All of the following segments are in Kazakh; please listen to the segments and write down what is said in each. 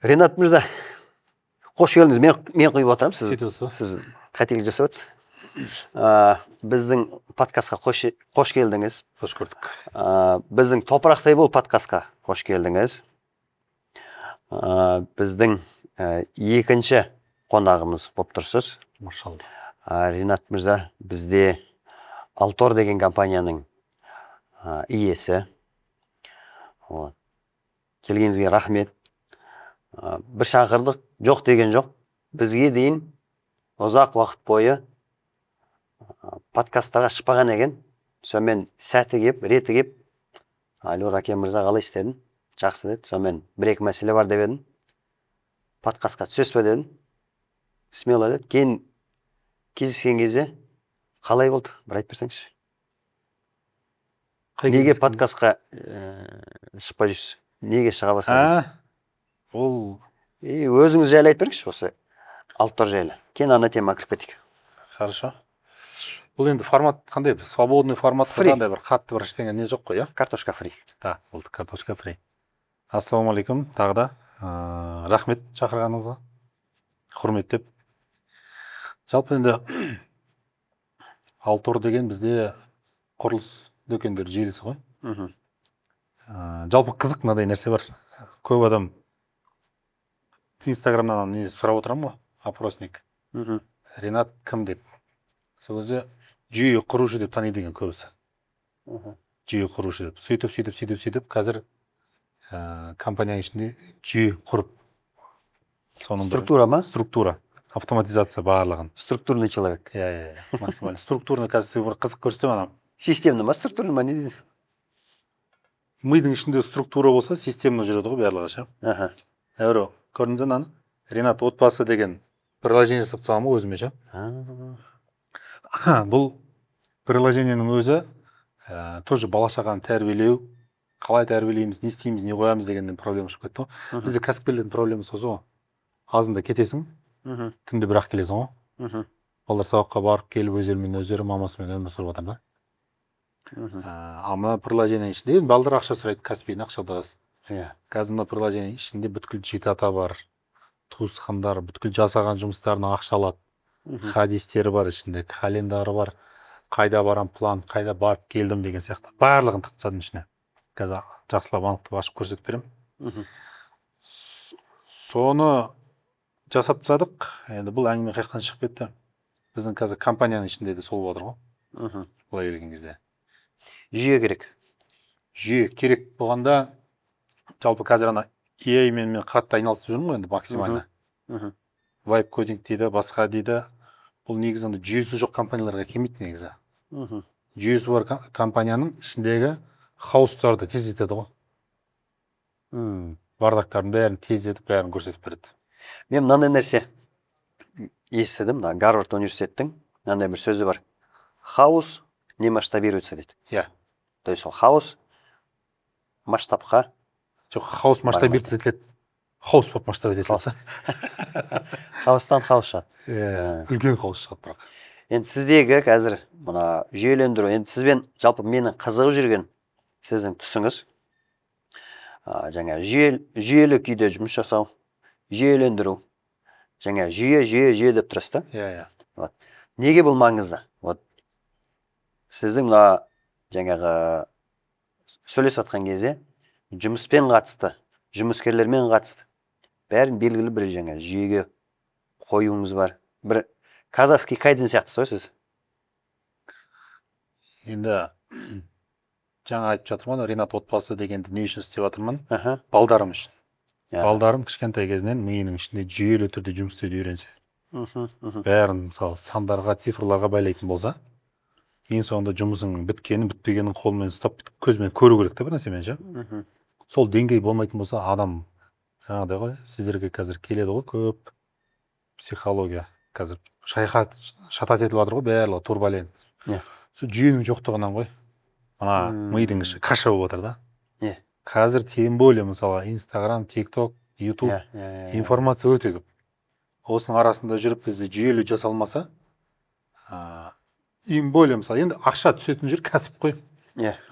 Ренат мырза, қош келдіңіз. Мен қойып отырамын, сіз қателік жасап отырсыз. Біздің подкастқа қош келдіңіз. Қош көрдік. Біздің Топырақтай бол подкастқа қош келдіңіз. Біздің екінші қонағымыз болып тұрсыз. Машалла. Ренат мырза, бізде Алтор деген компанияның иесі. Келгеніңізге рахмет. Бір шақырдық, жоқ деген жоқ. Бізге дейін ұзақ уақыт бойы подкасттарға шықпаған екен. Сонымен сәті кеп, реті кеп, Альор Акен мырза қалай істедің? Жақсы деді. Сонымен бір-екі мәселе бар деп едім. Подкастқа түсесіз бе дедім. Смело деді. Кейін кездескен кезде қалай болды? Бір айтып берсеңізші. Неге подкастқа шықпай жүрсіз? Неге шыға бастадыңыз? Ол өзіңіз жайлы айтып беріңізші осы Алтор жайлы. Кейін ана темаға кіріп кетейік. Хорошо. Бұл енді формат қандай? Свободный формат қандай бір қатты бір ештеңе не жоқ қой, иә? Картошка фри. Да, болды, картошка фри. Ассалаумағалейкум, тағы да рахмет шақырғаныңызға. Құрметтеп. Жалпы енді Алтор деген бізде құрылыс дүкендер желісі ғой. Жалпы қызық мынадай нәрсе бар. Көп адам Инстаграмнан не сұрап отырамын ғой, опросник. Ренат кім деп. Сол кезде жүйе құрушы деп таниды екен көбісі. Жүйе құрушы деп. Сөйтіп, қазір компанияның ішінде жүйе құрып. Структура ма? Структура. Автоматизация барлығын. Структурный человек. Иә, максимально. Структурный, қазір бір қызық көрсетемін анам. Системный ма, структурный ма, не дейді? Мидың ішінде структура болса, системно жүреді ғой барлығы, ше. Әуре, көрдіңіз бе аны? Ренат отбасы деген приложение жасап тастағанмын ғой өзіме, ше. Бұл приложениенің өзі тоже бала-шағаны тәрбиелеу, қалай тәрбиелейміз, не істейміз, не қоямыз дегеннен проблема шығып кетті ғой. Бізде кәсіпкерлердің проблемасы осы ғой. Азында кетесің, түнде бірақ келесің ғой. Балалар сабаққа барып келіп өздері мамасымен өмір сүріп жатыр да. Ама приложение ішінде балдар ақша сұрайды, Каспийдің ақшалдағыз. Қазір мына приложение ішінде бүткіл жетата бар, туысқандар, бүткіл жасаған жұмыстарына ақша алады. Хадистері бар ішінде, календары бар, қайда барам план, қайда барып келдім деген сияқты. Барлығын тықтадым ішіне. Қазір жақсылап анықтап ашып көрсетіп беремін. Соны жасап тастадық. Енді бұл әңгіме қаяқтан шығып кетті. Біздің қазір компанияның ішінде де сол отыр ғой. Былай келген кезде. Жүйе керек. Жүйе керек болғанда, жалпы қазір ана AI мен қатты айналысып жүрмін ғой енді максимально. Vibe coding дейді, басқа дейді. Бұл негізі жүйесі жоқ компанияларға келмейді негізі. Жүйесі бар компанияның ішіндегі хаустарды тездетеді ғой. Бардақтарын бәрін тездетіп, бәрін көрсетіп береді. Мен мынандай нәрсе естідім, Гарвард университеттің мынандай бір сөзі бар. Хаос не масштабируется дейді. Иә. То есть ол хаос масштабқа. Жоқ, хаос масштабируется етіледі. Хаос болып масштабируется етіледі. Хаостан хаос шығады. Үлкен хаос шығады бірақ. Енді сіздегі қазір мына жүйелендіру, енді сізбен жалпы менің қызығып жүрген сіздің түсіңіз жаңа жүйелі күйде жұмыс жасау, жүйелендіру, жаңа жүйе деп тұрсыз да? Иә. Неге бұл маңызды? Сіздің мына жаңағы сөйлесіп жатқан кезде жұмыспен қатысты, жұмыскерлермен қатысты бәрін белгілі бір жаңа жүйеге қоюыңыз бар. Бір казахский кайдзен сияқты сөзсіз. Енді жаңа айтып жатырмын, Ренат отбасы дегенді не үшін істеп жатырмын? Балдарым үшін. Балдарым кішкентай кезінен миының ішінде жүйелі түрде жұмыс істеуді үйренсе. Бәрін мысалы сандарға, цифрларға байлайтын болса, ең соңында жұмысың біткенін, бітпегенін қолмен ұстап, көзбен көру керек та бір нәрсемен, ше. Сол деңгей болмайтын болса, адам жаңағыдай ғой, сіздерге қазір келеді ғой, көп психология қазір шатат етіп жатыр ғой, барлығы турбален. Сол жүйенің жоқтығынан ғой. Мына мидың іші каша болып жатыр да. Қазір тем более мысалы Инстаграм, ТикТок, Ютуб информация өте көп. Осының арасында жүріп бізде жүйелі жасалмаса, ең более мысалы енді ақша түсетін жер кәсіп қой.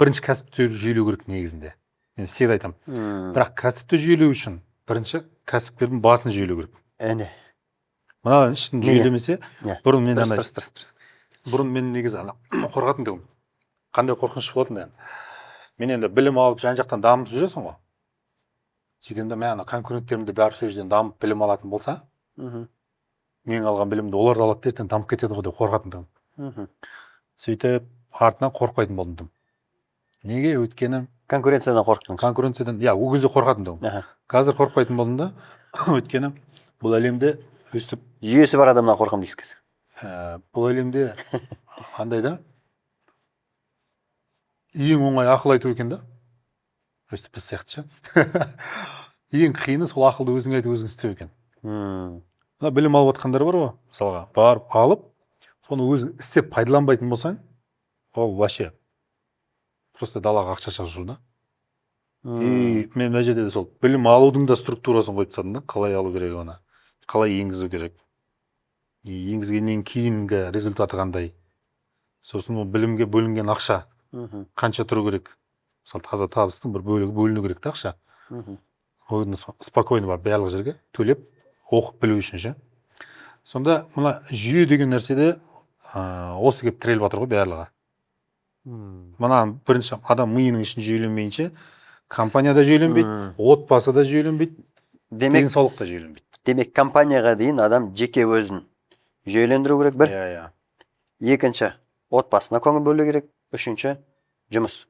Бірінші кәсіпті жүйелеу керек негізінде. Мен всегда айтамын. Бірақ кәсіпті жүйелеу үшін бірінші кәсіпкердің басын жүйелеу керек. Әне. Мына ішін жүйелемесе, бұрын мен бұрын мен негізі қорқатын тұғым. Қандай қорқыныш болатын енді. Мен енді білім алып жан-жақтан дамып жүресің ғой. Сөйтем де мен конкуренттерімді бәрі сол жерден дамып білім алатын болса, мен алған білімді олар да алады да ертең дамып кетеді ғой деп қорқатын тұғым. Сөйтіп артынан қорықпайтын болдым. Неге? Өйткені Конкуренциядан қорықтыңыз. Конкуренциядан, ол кезде қорқатын тұғым. Қазір қорықпайтын болдым да, өйткені бұл әлемде өстіп Жүйесі бар адамнан қорқам дейсіз. Бұл әлемде андай да ең оңай ақыл айту екен да. Өстіп біз сияқты ше. Ең қиыны сол ақылды өзің айтып өзің істеу екен. Мына білім алып жатқандар бар ғой, мысалға, барып алып, соны өзің істеп пайдаланбайтын болсаң, ол вообще просто далаға ақша шығып жүр да. И мен мына жерде сол білім алудың да структурасын қойып тастадым да, қалай алу керек оны, қалай енгізу керек. Енгізгеннен кейінгі результаты қандай. Сосын ол білімге бөлінген ақша қанша тұру керек. Мысалы таза табыстың бір бөлігі бөліну керек та ақша. Оны спокойно барып барлық жерге төлеп оқып білу үшін ше. Сонда мына жүйе деген нәрседе осы келіп тіреліп жатыр ғой барлығы. Мына бірінші адам миының ішін жүйеленмейінше, компанияда жүйеленбейді, отбасы да жүйеленбейді, денсаулық та жүйеленбейді. Демек, компанияға дейін адам жеке өзін жүйелендіру керек бір. Екінші, отбасына көңіл бөлу керек. Үшінші, жұмыс.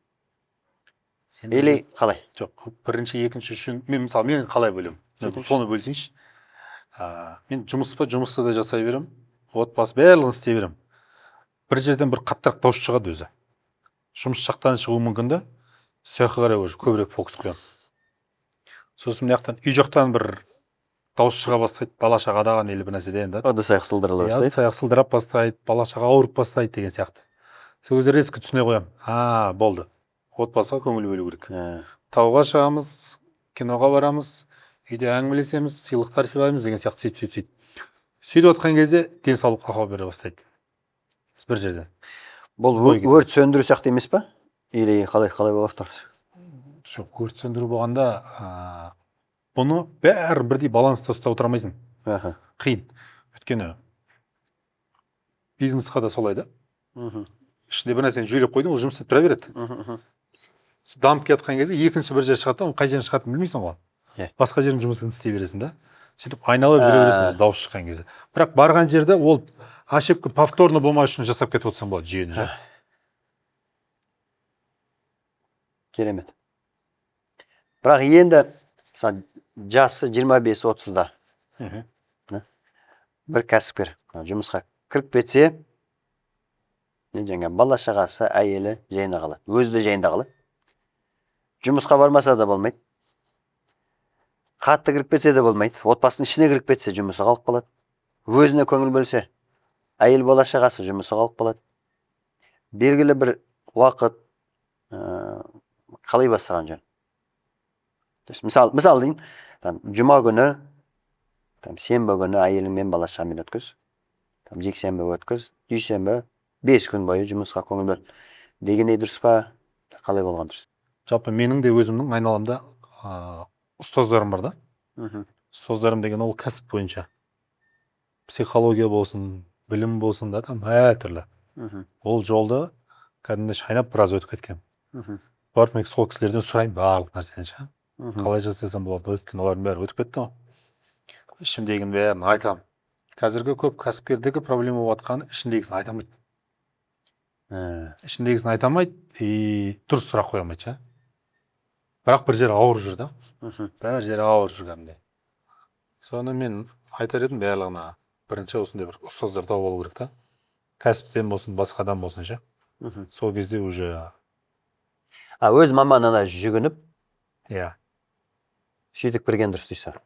Или қалай? Жоқ, бірінші, екінші, үшін мен мысалы мен қалай бөлемін? Соны бөлсеңші. Мен жұмысты да жасай берем, отбасы барлығын істей берем. Бір жерден бір қаттырақ дауыс шығады өзі. Жұмыс жақтан шығуы мүмкін да, сояққа қарай уже көбірек фокус қоямын. Сосын мынаяқтан үй жақтан бір дауыс шыға бастайды, бала-шаға адаған или бір нәрседен да. Ыдыс-аяқ сылдырыла бастайды. Ыдыс-аяқ сылдырап бастайды, бала-шаға ауырып бастайды деген сияқты. Сол кезде резко түсіне қоямын. Болды. Отбасыға көңіл бөлу керек. Тауға шығамыз, киноға барамыз, үйде әңгімелесеміз, сыйлықтар сыйлаймыз деген сияқты сөйтіп. Сөйтіп отқан кезде денсаулық ақау бере бастайды. Бір жерден. Бұл өрт сөндіру сияқты емес па? Или қалай болып тұрсыз? Жоқ, өрт сөндіру болғанда бұны бәрін бірдей баланста ұстап отыра алмайсың. Қиын. Өйткені бизнесқа да солай да. Ішінде бір нәрсені жүйелеп қойдың, ол жұмыс істеп тұра береді. Дамып кеткен кезде екінші бір жер шығады, қай жерін шығатынын білмейсің ғой. Басқа жердің жұмысын істей бересің да. Сөйтіп айналып жүре бересің дауыс шыққан кезде. Бірақ барған жерде ол ошибка повторно болмау үшін жасап кетіп отырсаң болады жүйені. Керемет. Бірақ енді жасы 25-30-да бір кәсіпкер жұмысқа кіріп кетсе, бала-шағасы, әйелі жайында қалады. Өзі де жайында қалады. Жұмысқа бармаса да болмайды. Қатты кіріп кетсе де болмайды. Отбасының ішіне кіріп кетсе, жұмысы қалып қалады. Өзіне көңіл бөлсе, әйел бала-шағасы жұмысы қалып қалады. Белгілі бір уақыт қалай бастаған жөн? Мысалы дейін, жұма күні, сенбі күні әйеліңмен бала-шағамен өткіз, жексенбі өткіз, дүйсенбі 5 күн бойы жұмысқа көңіл бөл. Дегендей дұрыс па? Қалай болған дұрыс? Жалпы менің де өзімнің айналамда ұстаздарым бар да. Ұстаздарым деген ол кәсіп бойынша. Психология болсын, білім болсын да, әртүрлі. Ол жолды кәдімгі шайнап біраз өтіп кеткен. Барып мен сол кісілерден сұрайын барлық нәрсені. Қалай жасасам болады? Өткен олардың бәрі өтіп кетті ғой. Ішімдегінің бәрін айтамын. Қазіргі көп кәсіпкердегі проблема болып жатқаны ішіндегісін айтамайды. Ішіндегісін айтамайды, дұрыс сұрақ қоя алмайды. Бірақ бір жері ауыр жүр да. Бәр жері ауыр жүр кәдімгідей. Соны мен айтар едім барлығына, бірінші осындай бір ұстаздар тауып алу керек та. Кәсіптен болсын, басқадан болсын ше. Сол кезде уже өз маманына жүгініп, сөйтіп кірген дұрыс дейсің.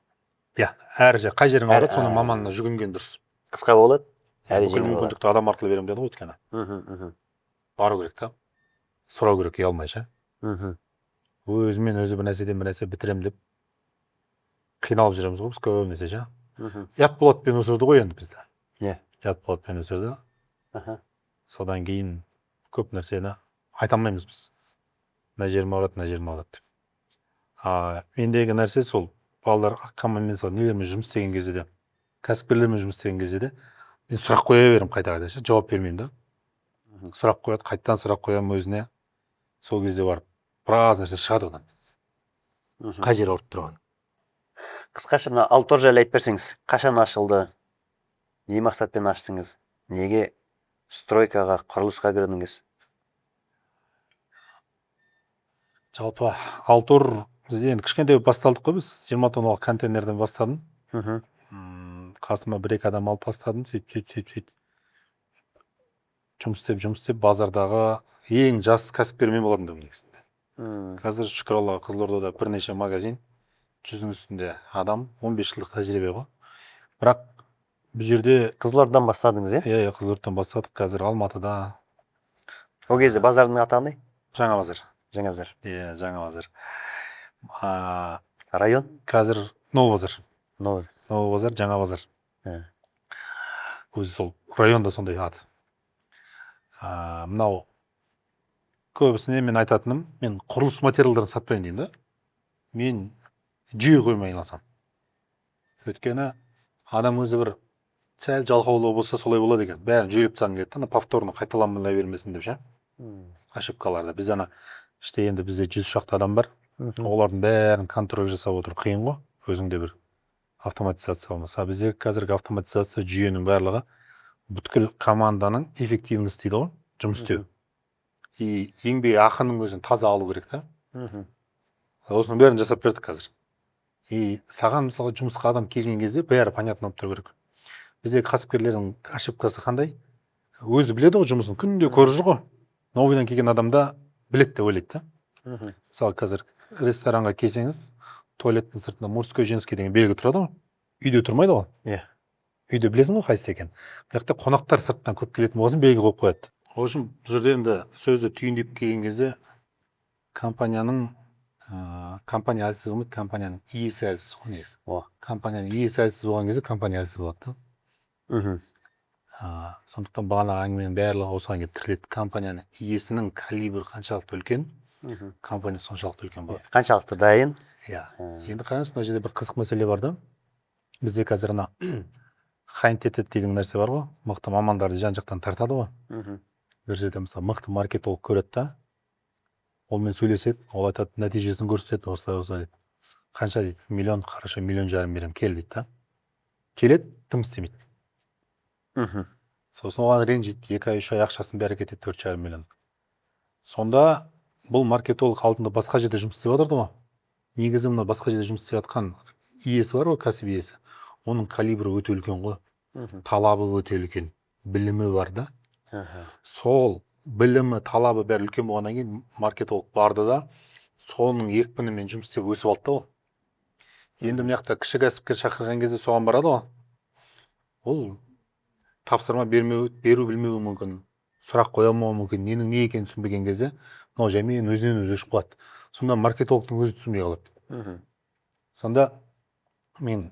Әр жер қай жерің ауырады, соның маманына жүгінген дұрыс. Қысқа болады. Бүкіл мүмкіндікті адам арқылы беремін деді ғой өйткені. Бару керек та. Сұрау керек ұялмай ше. Өзімен өзі бір нәрседен бір нәрсе бітірем деп қиналып жүреміз ғой біз көбінесе ше. Ят болатпен өсірді ғой енді бізді. Ят болатпен өсірді. Содан кейін көп нәрсені айта алмаймыз біз. Мына жерім ауырады, мына жерім ауырады деп. Мендегі нәрсе сол балалар командамен мысалы нелермен жұмыс істеген кезде де кәсіпкерлермен жұмыс істеген кезде де мен сұрақ қоя беремін қайта ше, жауап бермеймін да. Сұрақ қояды, қайтадан сұрақ қоямын өзіне. Сол кезде барып біраз нәрсе шығады одан. Қай жер ауырып тұрған. Қысқаша мына Алтор жайлы айтып берсеңіз, қашан ашылды? Не мақсатпен аштыңыз? Неге стройкаға, құрылысқа кірдіңіз? Жалпы Алтор бізде енді кішкентай басталдық қой біз. 20 тонналық контейнерден бастадым. Қасыма 1-2 адам алып бастадым. Сөйтіп. Жұмыс істеп базардағы ең жас кәсіпкер мен болатындым негізінде. Қазір шүкір Аллаға Қызылордада бірнеше магазин, 100-дің үстінде адам, 15 жылдық тәжірибе ғой. Бірақ бұл жерде Қызылордадан бастадыңыз, е? Иә, Қызылордадан бастадық. Қазір Алматыда. Ол кезде базардың аты қандай? Жаңа базар. Жаңа базар. Иә, жаңа базар. Район? Қазір Новый базар. Новый базар, жаңа базар. Өзі сол районда сондай аты. Мынау көбісіне мен айтатыным, мен құрылыс материалдарын сатпаймын деймін да. Мен жүйе қоймай айналысамын. Өйткені адам өзі бір сәл жалқаулау болса солай болады екен. Бәрін жүйелеп тастағың келеді, ана повторно қайталанбай бермесін деп ше. Ошибкаларда. Біз ана енді бізде 100 шақты адам бар. Олардың бәрін контроль жасап отыру қиын ғой. Өзіңде бір автоматизация болмаса. Бізде қазіргі автоматизация жүйенің барлығы бүткіл команданың эффективность дейді ғой, жұмыс істеу. И еңбек ақының өзін таза алу керек та. Осының бәрін жасап бердік қазір. И саған мысалы жұмысқа адам келген кезде бәрі понятно болып тұру керек. Біздегі кәсіпкерлердің ошибкасы қандай? Өзі біледі ғой жұмысын, күнде көріп жүр ғой. Новыйдан келген адамда біледі деп ойлайды да. Мысалы қазір ресторанға келсеңіз, туалеттің сыртында мужской женский деген белгі тұрады ғой. Үйде тұрмайды ғой. Иә. Үйде білесің ғой қайсысы екен. Бірақ та қонақтар сырттан көп келетін болсын белгі қойып қояды. Ол үшін бұл жерде енді сөзді түйіндеп келген кезде компания әлсіз болмайды, компанияның иесі әлсіз ғой негізі. Компанияның иесі әлсіз болған кезде компания әлсіз болады да. Сондықтан бағанағы әңгіменің барлығы осыған келіп тіреледі. Компанияның иесінің калибрі қаншалықты үлкен, компания соншалықты үлкен болады. Қаншалықты дайын? Иә. Енді қараңыз, мына жерде бір қызық мәселе бар да. Бізде қазір ана хайнтетед деген нәрсе бар ғой. Мықты мамандарды жан-жақтан тартады ғой. Бір жерде мысалы мықты маркетолог көреді да, олмен сөйлеседі, ол айтады, нәтижесін көрсетеді, осылай дейді. Қанша дейді? Миллион, қараша 1,5 миллион берем, кел дейді да. Келеді, тым істемейді. Сосын оған ренжиді, 2-3 ай ақшасын бәрі кетеді, 4,5 миллион. Сонда бұл маркетолог алдында басқа жерде жұмыс істеп отырды ғой. Негізі мына басқа жерде жұмыс істеп жатқан иесі бар ғой, кәсіп иесі. Оның калибрі өте үлкен ғой. Талабы өте үлкен, білімі бар да. Сол білімі, талабы бәрі үлкен болғаннан кейін маркетолог барды да, соның екпінімен жұмыс істеп өсіп алды да ол. Енді мына жақта кіші кәсіпкер шақырған кезде соған барады ғой. Ол тапсырма беру білмеуі мүмкін, сұрақ қоя алмауы мүмкін, ненің не екенін түсінбеген кезде, мынау жаймен өзінен өзі өшіп қалады. Сонда маркетологтың өзі түсінбей қалады. Сонда мен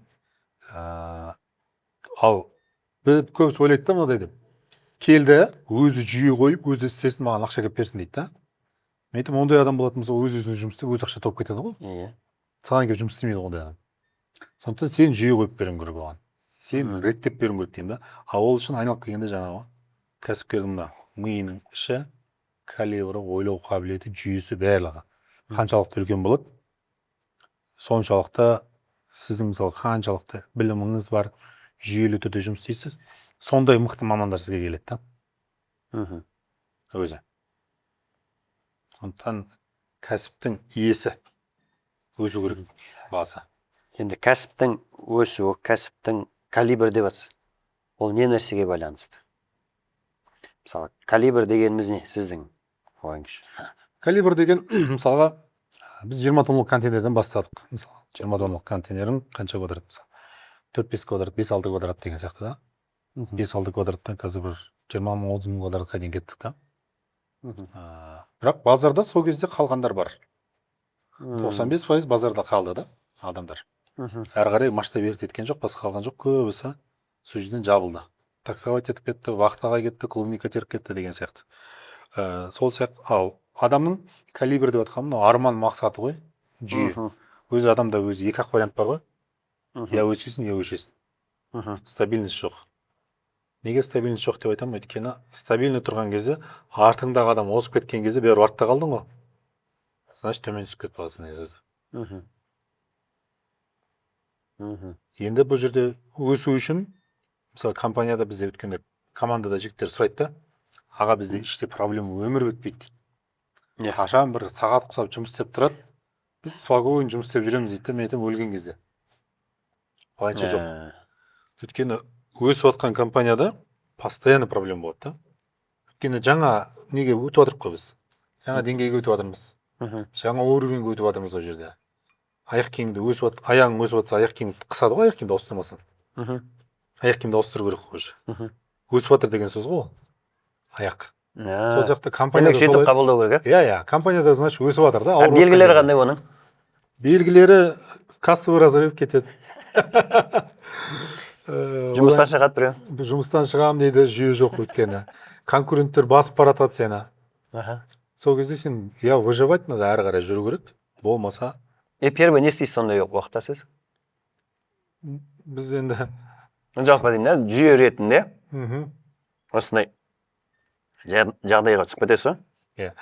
көбісі ойлайды да мынадай деп. Келді, өзі жүйе қойып, өзі істесін, маған ақша кеп берсін дейді да. Мен айтам, ондай адам болатын болса, өз-өзіне жұмыс істеп, өз ақша тауып кетеді ғой. Иә. Саған келіп жұмыс істемейді ондай адам. Сондықтан сен жүйе қойып беруің керек оған. Сен реттеп беруің керек деймін да. Ол үшін айналып келгенде жаңағы кәсіпкердің мына миының іші, калибрі, ойлау қабілеті, жүйесі барлығы қаншалықты үлкен болады, соншалықты сіздің мысалы қаншалықты біліміңіз бар, жүйелі түрде жұмыс істейсіз, сондай мықты мамандар сізге келеді да. Өзі. Сондықтан кәсіптің иесі өсу керек басы. Енді кәсіптің өсуі, кәсіптің калибр деп жатсыз. Ол не нәрсеге байланысты? Мысалы, калибр дегеніміз не сіздің ойыңызша? Калибр деген мысалға біз 20 тонналық контейнерден бастадық. Мысалы, 20 тонналық контейнерің қанша квадрат мысалы? 4-5 квадрат, 5-6 квадрат деген сияқты да. 5-6 квадраттан қазір бір 20-30 мың квадратқа дейін кеттік та. Бірақ базарда сол кезде қалғандар бар. 95% базарда қалды да адамдар. Әрі қарай масштаб еткен жоқ, басқа қалған жоқ, көбісі сол жерден жабылды. Таксовать етіп кетті, вахтаға кетті, клубника теріп кетті деген сияқты. Сол сияқты ал адамның калибр деп жатқан мынау арман мақсаты ғой, жүйе. өзі адамда өзі екі ақ вариант бар ғой. Я өсесің, я өшесің. Стабильность жоқ. Неге стабильность жоқ деп айтамын? Өйткені стабильный тұрған кезде артыңдағы адам озып кеткен кезде бәрі артта қалдың ғой. Значит, төмен түсіп кетіп қаласың негізі. Енді бұл жерде өсу үшін, мысалы компанияда бізде өткенде командада жігіттер сұрайды да, аға бізде іште проблема өмір өтпейді дейді. Қашан бір сағат құсап жұмыс істеп тұрады, біз спокойно жұмыс істеп жүреміз дейді. Мен айтамын өлген кезде. Олайша жоқ. Өйткені өсіп жатқан компанияда постоянно проблема болады да. Өйткені жаңа неге өтіп жатырмыз қой біз. Жаңа деңгейге өтіп жатырмыз. Жаңа уровеньге өтіп жатырмыз ол жерде. Аяқ киімді аяғың өсіп жатса, аяқ киімді қысады ғой, аяқ киімді ауыстырмасаң. Аяқ киімді ауыстыру керек қой уже. Өсіп жатыр деген сөз ғой. Аяқ. Сол сияқты компанияда солай қабылдау керек, иә, компанияда значит өсіп жатыр да. Белгілері қандай оның? Белгілері кассовый разрыв кетеді. Жұмыстан шығады біреу. Жұмыстан шығамын дейді, жүйе жоқ өйткені. Конкуренттер басып баратады сені. Сол кезде сен выживать надо, әрі қарай жүру керек. Болмаса. Первый не істейсіз сондай уақытта сіз? Біз енді жалпы деймін, жүйе ретінде осындай жағдайға түсіп кетесіз? Иә.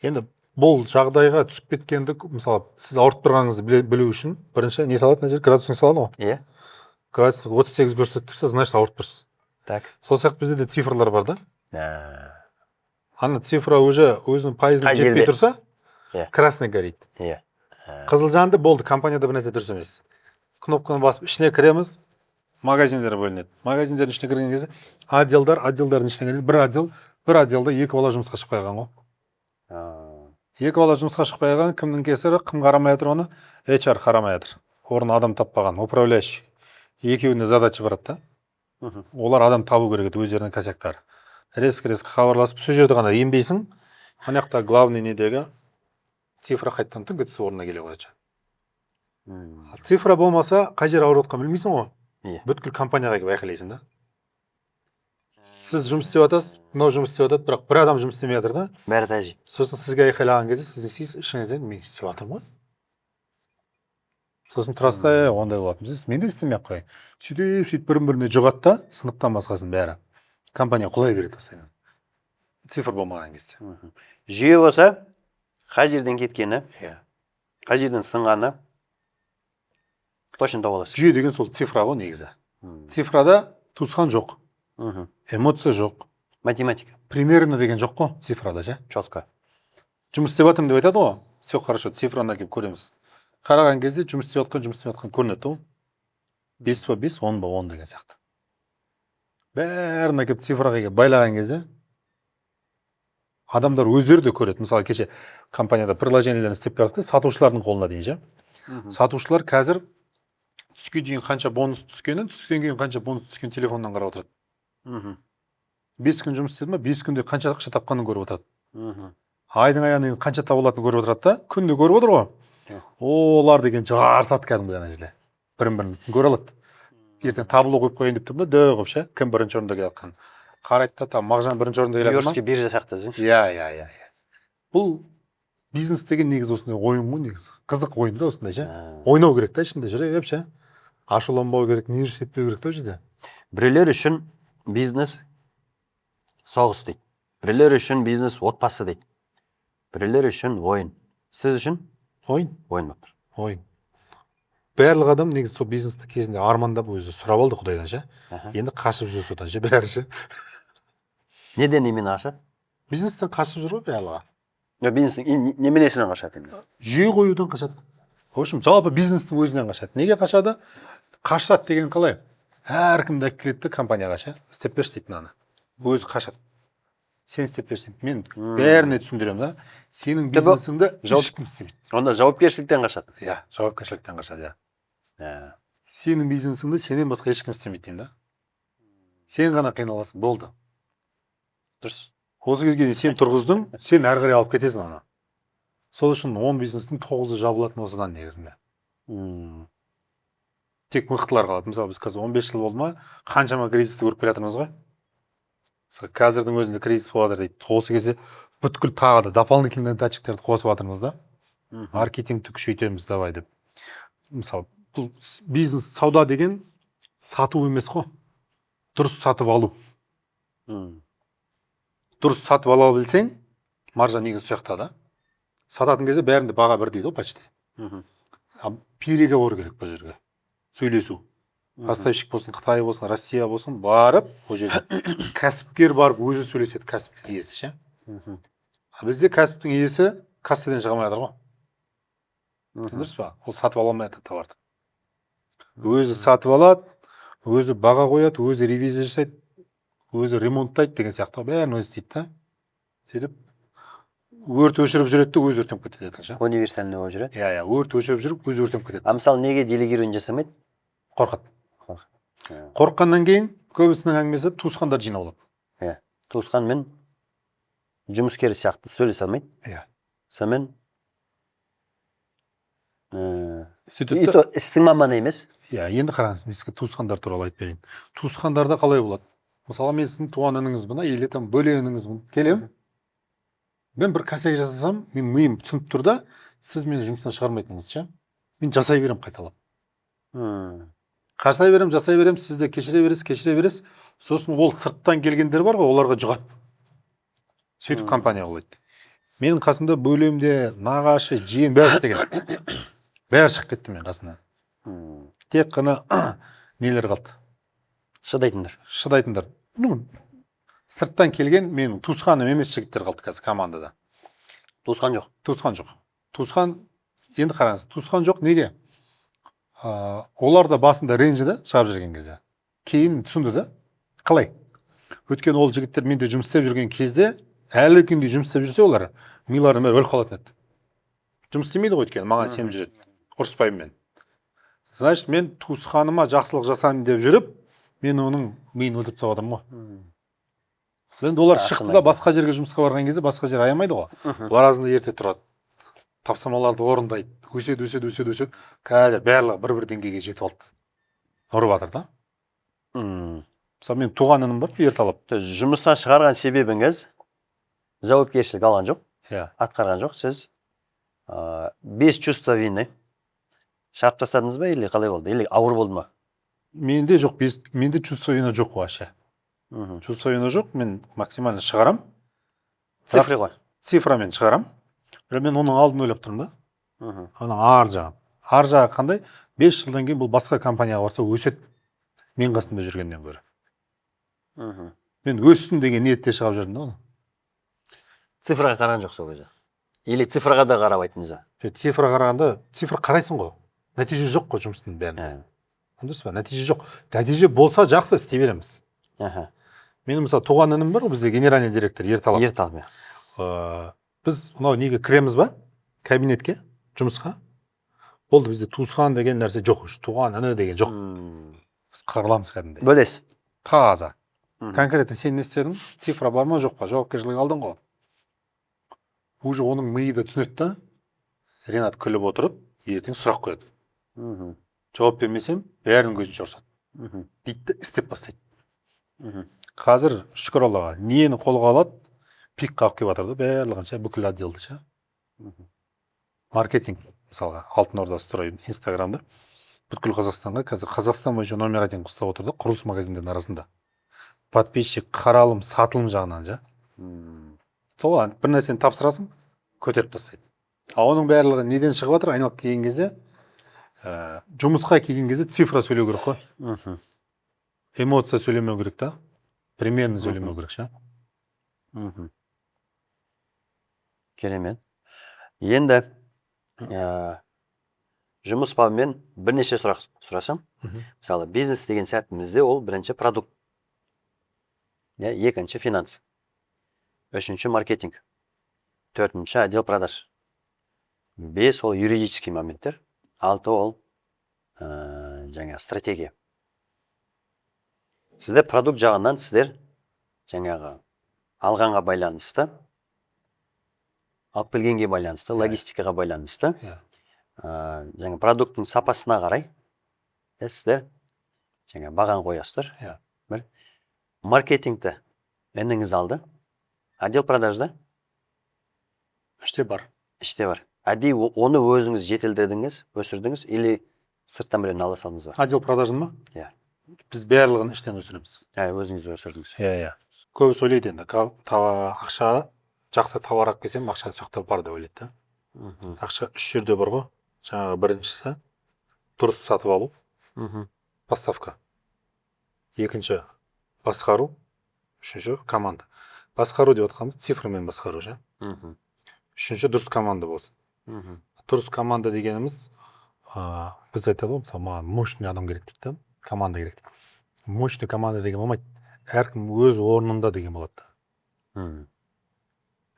Енді бұл жағдайға түсіп кеткенді, мысалы, сіз ауырып тұрғаныңызды білу үшін, бірінші не салады, мына жер градусник салады ғой? Иә. Градусник 38 көрсетіп тұрса, значит ауырып тұрсыз. Так. Сол сияқты бізде де цифрлар бар да. Ана цифра уже өзінің пайызын жетпей тұрса, красный горит. Иә. Қызыл жанды болды, компанияда бір нәрсе дұрыс емес. Кнопканы басып ішіне кіреміз, магазиндер бөлінеді. Магазиндердің ішіне кірген кезде отделдардың ішіне кіреді. Бір отделда екі бала жұмысқа шықпай қалған ғой. Екі бала жұмысқа шықпай қалған, кімнің кесірі, кім қарамай жатыр оны? HR қарамай жатыр. Орын адам таппаған, управляющий. Екеуіне задача барады да. Олар адам табу керек еді, өздерінің косяктары. Резко хабарласып, сол жерде ғана ембейсің. Ана жақта главный недегі цифра қайттан тың кетісі орнына келе қояды. Цифра болмаса, қай жер ауырып жатқанын білмейсің ғой. Бүткіл компанияға келіп айқайлайсың да. Сіз жұмыс істеп жатасыз, мынау жұмыс істеп жатады, бірақ бір адам жұмыс істемей жатыр да. Бәрі тәжиді. Сосын сізге айқайлаған кезде, сіз естисіз, ішіңізден мен істеп жатырмын ғой. Сосын тұрасыз да, ондай болады. Мен де істемей-ақ қояйын. Сөйтіп бірін-біріне жұғады да, сыныптан басқасын бәрі. Компания құлай береді осылай. Цифр болмаған кезде. Жүйе болса, қай жерден кеткені, қай жерден сынғаны точно тауып аласыз. Жүйе деген сол цифра ғой негізі. Цифрада туысқан жоқ. Эмоция жоқ. Математика. Примерно деген жоқ қой цифрада, ше? Четко. Жұмыс істеп жатырмын деп айтады ғой. Все хорошо, цифраны келіп көреміз. Қараған кезде жұмыс істеп жатқан көрінеді ғой. 5 па 5, 10 ба 10 деген сияқты. Бәрін әкеп цифраға байлаған кезде адамдар өздері де көреді. Мысалы, кеше компанияда приложениелерін істеп берді, сатушылардың қолына дейін, ше? Сатушылар қазір түске дейін қанша бонус түскенін, түстен кейін қанша бонус түскен телефоннан қарап отырады. 5 күн жұмыс істеді ма, 5 күнде қанша ақша тапқанын көріп отырады. Айдың аяғынан қанша табылатынын көріп отырады да, күнде көріп отыр ғой. Олар деген жарысады кәдімгі ана жерде. Бірін-бірін көре алады. Ертең табло қойып қойын деп тұрмын да, қойып ше, кім бірінші орында келе жатқан. Қарайды да, мағжан бірінші орында келе жатыр ма? Юрский биржа сияқты десеңші. Иә. Бұл бизнес деген негізі осындай ойын ғой негізі. Қызық ойын да осындай, ше. Ойнау керек та ішінде жүріп, ше. Ашуланбау керек, нервы етпеу керек та жерде. Біреулер үшін бизнес соғыс дейді. Біреулер үшін бизнес отбасы дейді. Біреулер үшін ойын. Сіз үшін? Ойын. Ойын болып тұр. Ойын. Барлық адам негізі сол бизнесті кезінде армандап өзі сұрап алды Құдайдан, ше. Енді қашып жүр содан, ше, бәрі, ше. Неден немен қашады? Бизнестен қашып жүр ғой барлығы. Бизнестің неменесінен қашады енді? Жүйе қоюдан қашады. В общем, жалпы бизнестің өзінен қашады. Неге қашады? Қашады деген қалай? Әркімді әкеліп келеді компанияға, ше. Істеп берші дейді мынаны. Өзі қашады. Сен істеп берсең, мен бәріне түсіндіремін да. Сенің бизнесіңді ешкім істемейді. Онда жауапкершіліктен қашады. Иә, жауапкершіліктен қашады, иә. Сенің бизнесіңді сенен басқа ешкім істемейді деймін да. Сен ғана қиналасың, болды. Дұрыс. Осы кезге дейін сен тұрғыздың, сен әрі қарай алып кетесің оны. Сол үшін 10 бизнестің 9-ы жабылатын осыдан негізінде. Тек мықтылар қалады. Мысалы, біз қазір 15 жыл болды ма, қаншама кризисті көріп келе жатырмыз ғой. Қазірдің өзінде кризис болады дейді. Осы кезде бүткіл тағы да дополнительный датчиктерді қосып жатырмыз да. Маркетингті күшейтеміз давай деп. мысалы бұл бизнес сауда деген сату емес қой. Дұрыс сатып алу. Дұрыс сатып ала білсең, маржа негізі сояқта да. Сататын кезде бәрінде баға бір дейді ғой почти. Переговор керек бұл жерге. Сөйлесу. Поставщик болсын, Қытай болсын, Россия болсын, барып, ол жерде кәсіпкер барып өзі сөйлеседі, кәсіптің иесі ше. Бізде кәсіптің иесі кассадан шыға алмай жатыр ғой. Дұрыс па? Ол сатып ала алмай жатыр товарды. Өзі сатып алады, өзі баға қояды, өзі ревизия жасайды, өзі ремонттайды деген сияқты. Бәрін өзі істейді да. Сөйтіп өрт өшіріп жүреді де өзі өртеніп кетеді екен ше. Универсальный болып жүреді. Иә, өрт өшіріп жүріп өзі өртеніп кетеді. Мысалы неге делегирование жасамайды? Қорқады. Қорыққаннан кейін көбісінің әңгімесі туысқандар жинап алады. Иә. Туысқанмен жұмыскер сияқты сөйлесе алмайды. Иә. Сонымен сөйтіп істің маманы емес. Иә, енді қараңыз, мен сізге туысқандар туралы айтып берейін. Туысқандарда қалай болады? Мысалы, мен сіздің туған ініңізбін, или там бөле ініңізбін. Келем. Мен бір косяк жасасам, мен миым түсініп тұр да, сіз мені жұмыстан шығармайтыныңыз ше. Мен жасай берем қайталап. Жасай берем, сіз де кешіре бересіз. Сосын ол сырттан келгендер бар ғой, оларға жұғады. Сөйтіп компания құлайды. Менің қасымда бөлемде нағашы, жиен бәрі істеген. Бәрі шығып кетті мен қасынан. Тек қана нелер қалды. Шыдайтындар. Сырттан келген менің туысқаным емес жігіттер қалды қазір командада. Туысқан жоқ. Туысқан, енді қараңыз, туысқан жоқ неге? Олар да басында ренжіді шығап жүрген кезде. Кейін түсінді да. Қалай? Өткен ол жігіттер менде жұмыс істеп жүрген кезде, әлі күнде жұмыс істеп жүрсе олар, миларым өліп қалатын еді. Жұмыс істемейді ғой өткен, маған сеніп жүреді. Ұрыспаймын мен. Значит, мен туысқаныма жақсылық жасаймын деп жүріп, мен оның миын өлтіріп тастап ғой. Енді олар шықты да басқа жерге жұмысқа барған кезде басқа жер аямайды ғой. Олар арасында ерте тұрады. Тапсырмаларды орындайды. Өседі. Қазір барлығы бір деңгейге жетіп алды. Ұрып жатыр да. Мысалы, мен туған інім бар, ерте алып. Жұмыстан шығарған себебіңіз жауапкершілік алған жоқ, атқарған жоқ. Сіз без чувства вины шарт тастадыңыз ба, или қалай болды? Или ауыр болды ма? Менде жоқ, менде чувство вины жоқ вообще. Чувство вины жоқ, мен максимально шығарам. Цифры ғой. Цифрамен шығарам. Мен оның алдын ойлап тұрмын да. Оның ар жағы. Ар жағы қандай? 5 жылдан кейін бұл басқа компанияға барса өседі. Мен қасында жүргеннен гөрі. Мен өссін деген ниетте шығып жүрдім да оны. Цифраға қараған жоқ сол кезде. Или цифраға да қарабайтыныз ба? Цифраға қарағанда, цифра қарайсың ғой. Нәтиже жоқ қой жұмыстың бәрінде. Дұрыс па? Нәтиже жоқ. Нәтиже болса жақсы істей береміз. Менің мысалы туған інім бар ғой, бізде генеральный директор Ерталов. Біз мынау неге кіреміз ба? Кабинетке, жұмысқа. Болды, бізде туысқан деген нәрсе жоқ. Туған іні деген жоқ. Біз қырыламыз кәдімгідей. Бөлесіз. Таза. Конкретно сен не істедің? Цифра бар ма жоқ па? Жауапкершілік алдың ғой. Уже оның миы да түсінеді да. Ренат күліп отырып, ертең сұрақ қояды. Жауап бермесем, бәрінің көзін ұрсады. Дейді, істеп бастайды. Қазір шүкір Аллаға, нені қолға алады, пик қалып келіп жатыр да, барлығынша бүкіл отделді. Маркетинг, мысалға, Алтын Орда строй Инстаграмда, бүткіл Қазақстанға, қазір Қазақстан бойынша номер 1 ұстап отырды, құрылыс магазиндердің арасында. Подписчик, қаралым, сатылым жағынан жа. Соған бір нәрсені тапсырасың, көтеріп тастайды. Оның барлығы неден шығып жатыр, айналып келген кезде, жұмысқа келген кезде цифра сөйлеу керек қой. Эмоция сөйлемеу керек та, примерно сөйлемеу керек ше. Керемет. Енді жұмыс бабымен бірнеше сұрақ сұрасам. Мысалы, бизнес деген сәтімізде ол бірінші продукт, екінші финанс, үшінші маркетинг, төртінші отдел продаж, 5 ол юридический моменттер, 6 ол жаңа стратегия. Сіздер продукт жағынан сіздер жаңағы алғанға байланысты, алып келгенге байланысты, логистикаға байланысты, жаңа продукттың сапасына қарай сіздер жаңа баған қоясыздар. Бір маркетингті ініңіз алды, отдел продажда іште бар. Әдейі оны өзіңіз жетілдірдіңіз, өсірдіңіз, или сырттан біреуін ала салыңыз ба? Отдел продажын ма? Иә. Біз барлығын іштен өсіреміз. Өзіңіз өсірдіңіз. Иә. Көбісі ойлайды енді, ақша жақсы товар алып келсем, ақша соқтап бар деп ойлайды да. Ақша үш жерде бар ғой. Жаңағы біріншісі дұрыс сатып алу, поставка. Екінші басқару, үшінші команда. Басқару деп отқанымыз цифрмен басқару, ше. Үшінші дұрыс команда болсын. Дұрыс команда дегеніміз, біз айтады ғой, мысалы, маған мощный адам керек дейді, команда керек дейді. Мощный команда деген болмайды. Әркім өз орнында деген болады.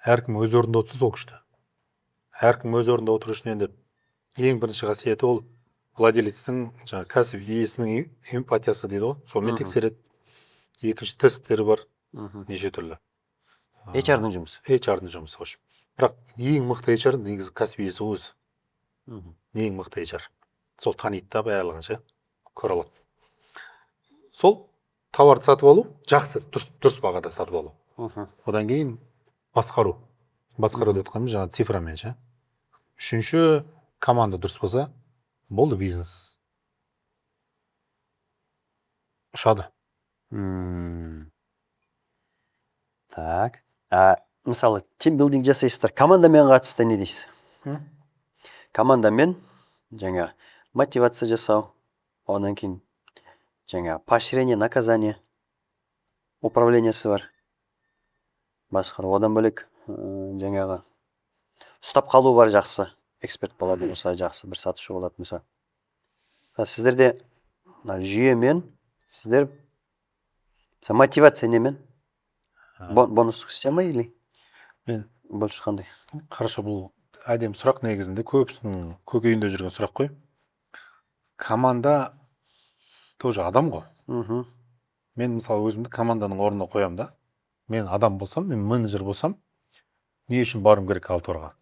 Әркім өз орнында отырса сол күшті. Әркім өз орнында отыру үшін енді ең бірінші қасиеті ол владелецтің, жаңағы кәсіп иесінің эмпатиясы дейді ғой, сонымен тексереді. Екінші тесттері бар, неше түрлі. HR-дың жұмысы. HR-дың жұмысы қош. Бірақ ең мықты HR негізі кәсіп иесі өзі. Ең мықты HR. Сол таниды да барлығын, ше, көре алады. Сол товарды сатып алу, жақсы, дұрыс бағада сатып алу. Одан кейін басқару. Басқару деп айтқанымыз жаңағы цифрамен, ше. Үшінші команда дұрыс болса, болды бизнес. Ұшады. Так. Мысалы, тимбилдинг жасайсыздар, командамен қатысты не дейсіз? Командамен жаңа мотивация жасау, одан кейін жаңа поощрение, наказание, управлениясы бар. Басқару, одан бөлек жаңағы ұстап қалу бар, жақсы. Эксперт болады болса жақсы, бір сатушы болады болса. Сіздерде жүйемен, сіздер мотивация немен? Бонустық система или? Мен Больше қандай? Хорошо, бұл әдемі сұрақ негізінде көбісінің көкейінде жүрген сұрақ қой. Команда тоже адам ғой. Мен мысалы өзімді команданың орнына қоямын да. Мен адам болсам, мен менеджер болсам, не үшін барым керек Алторға?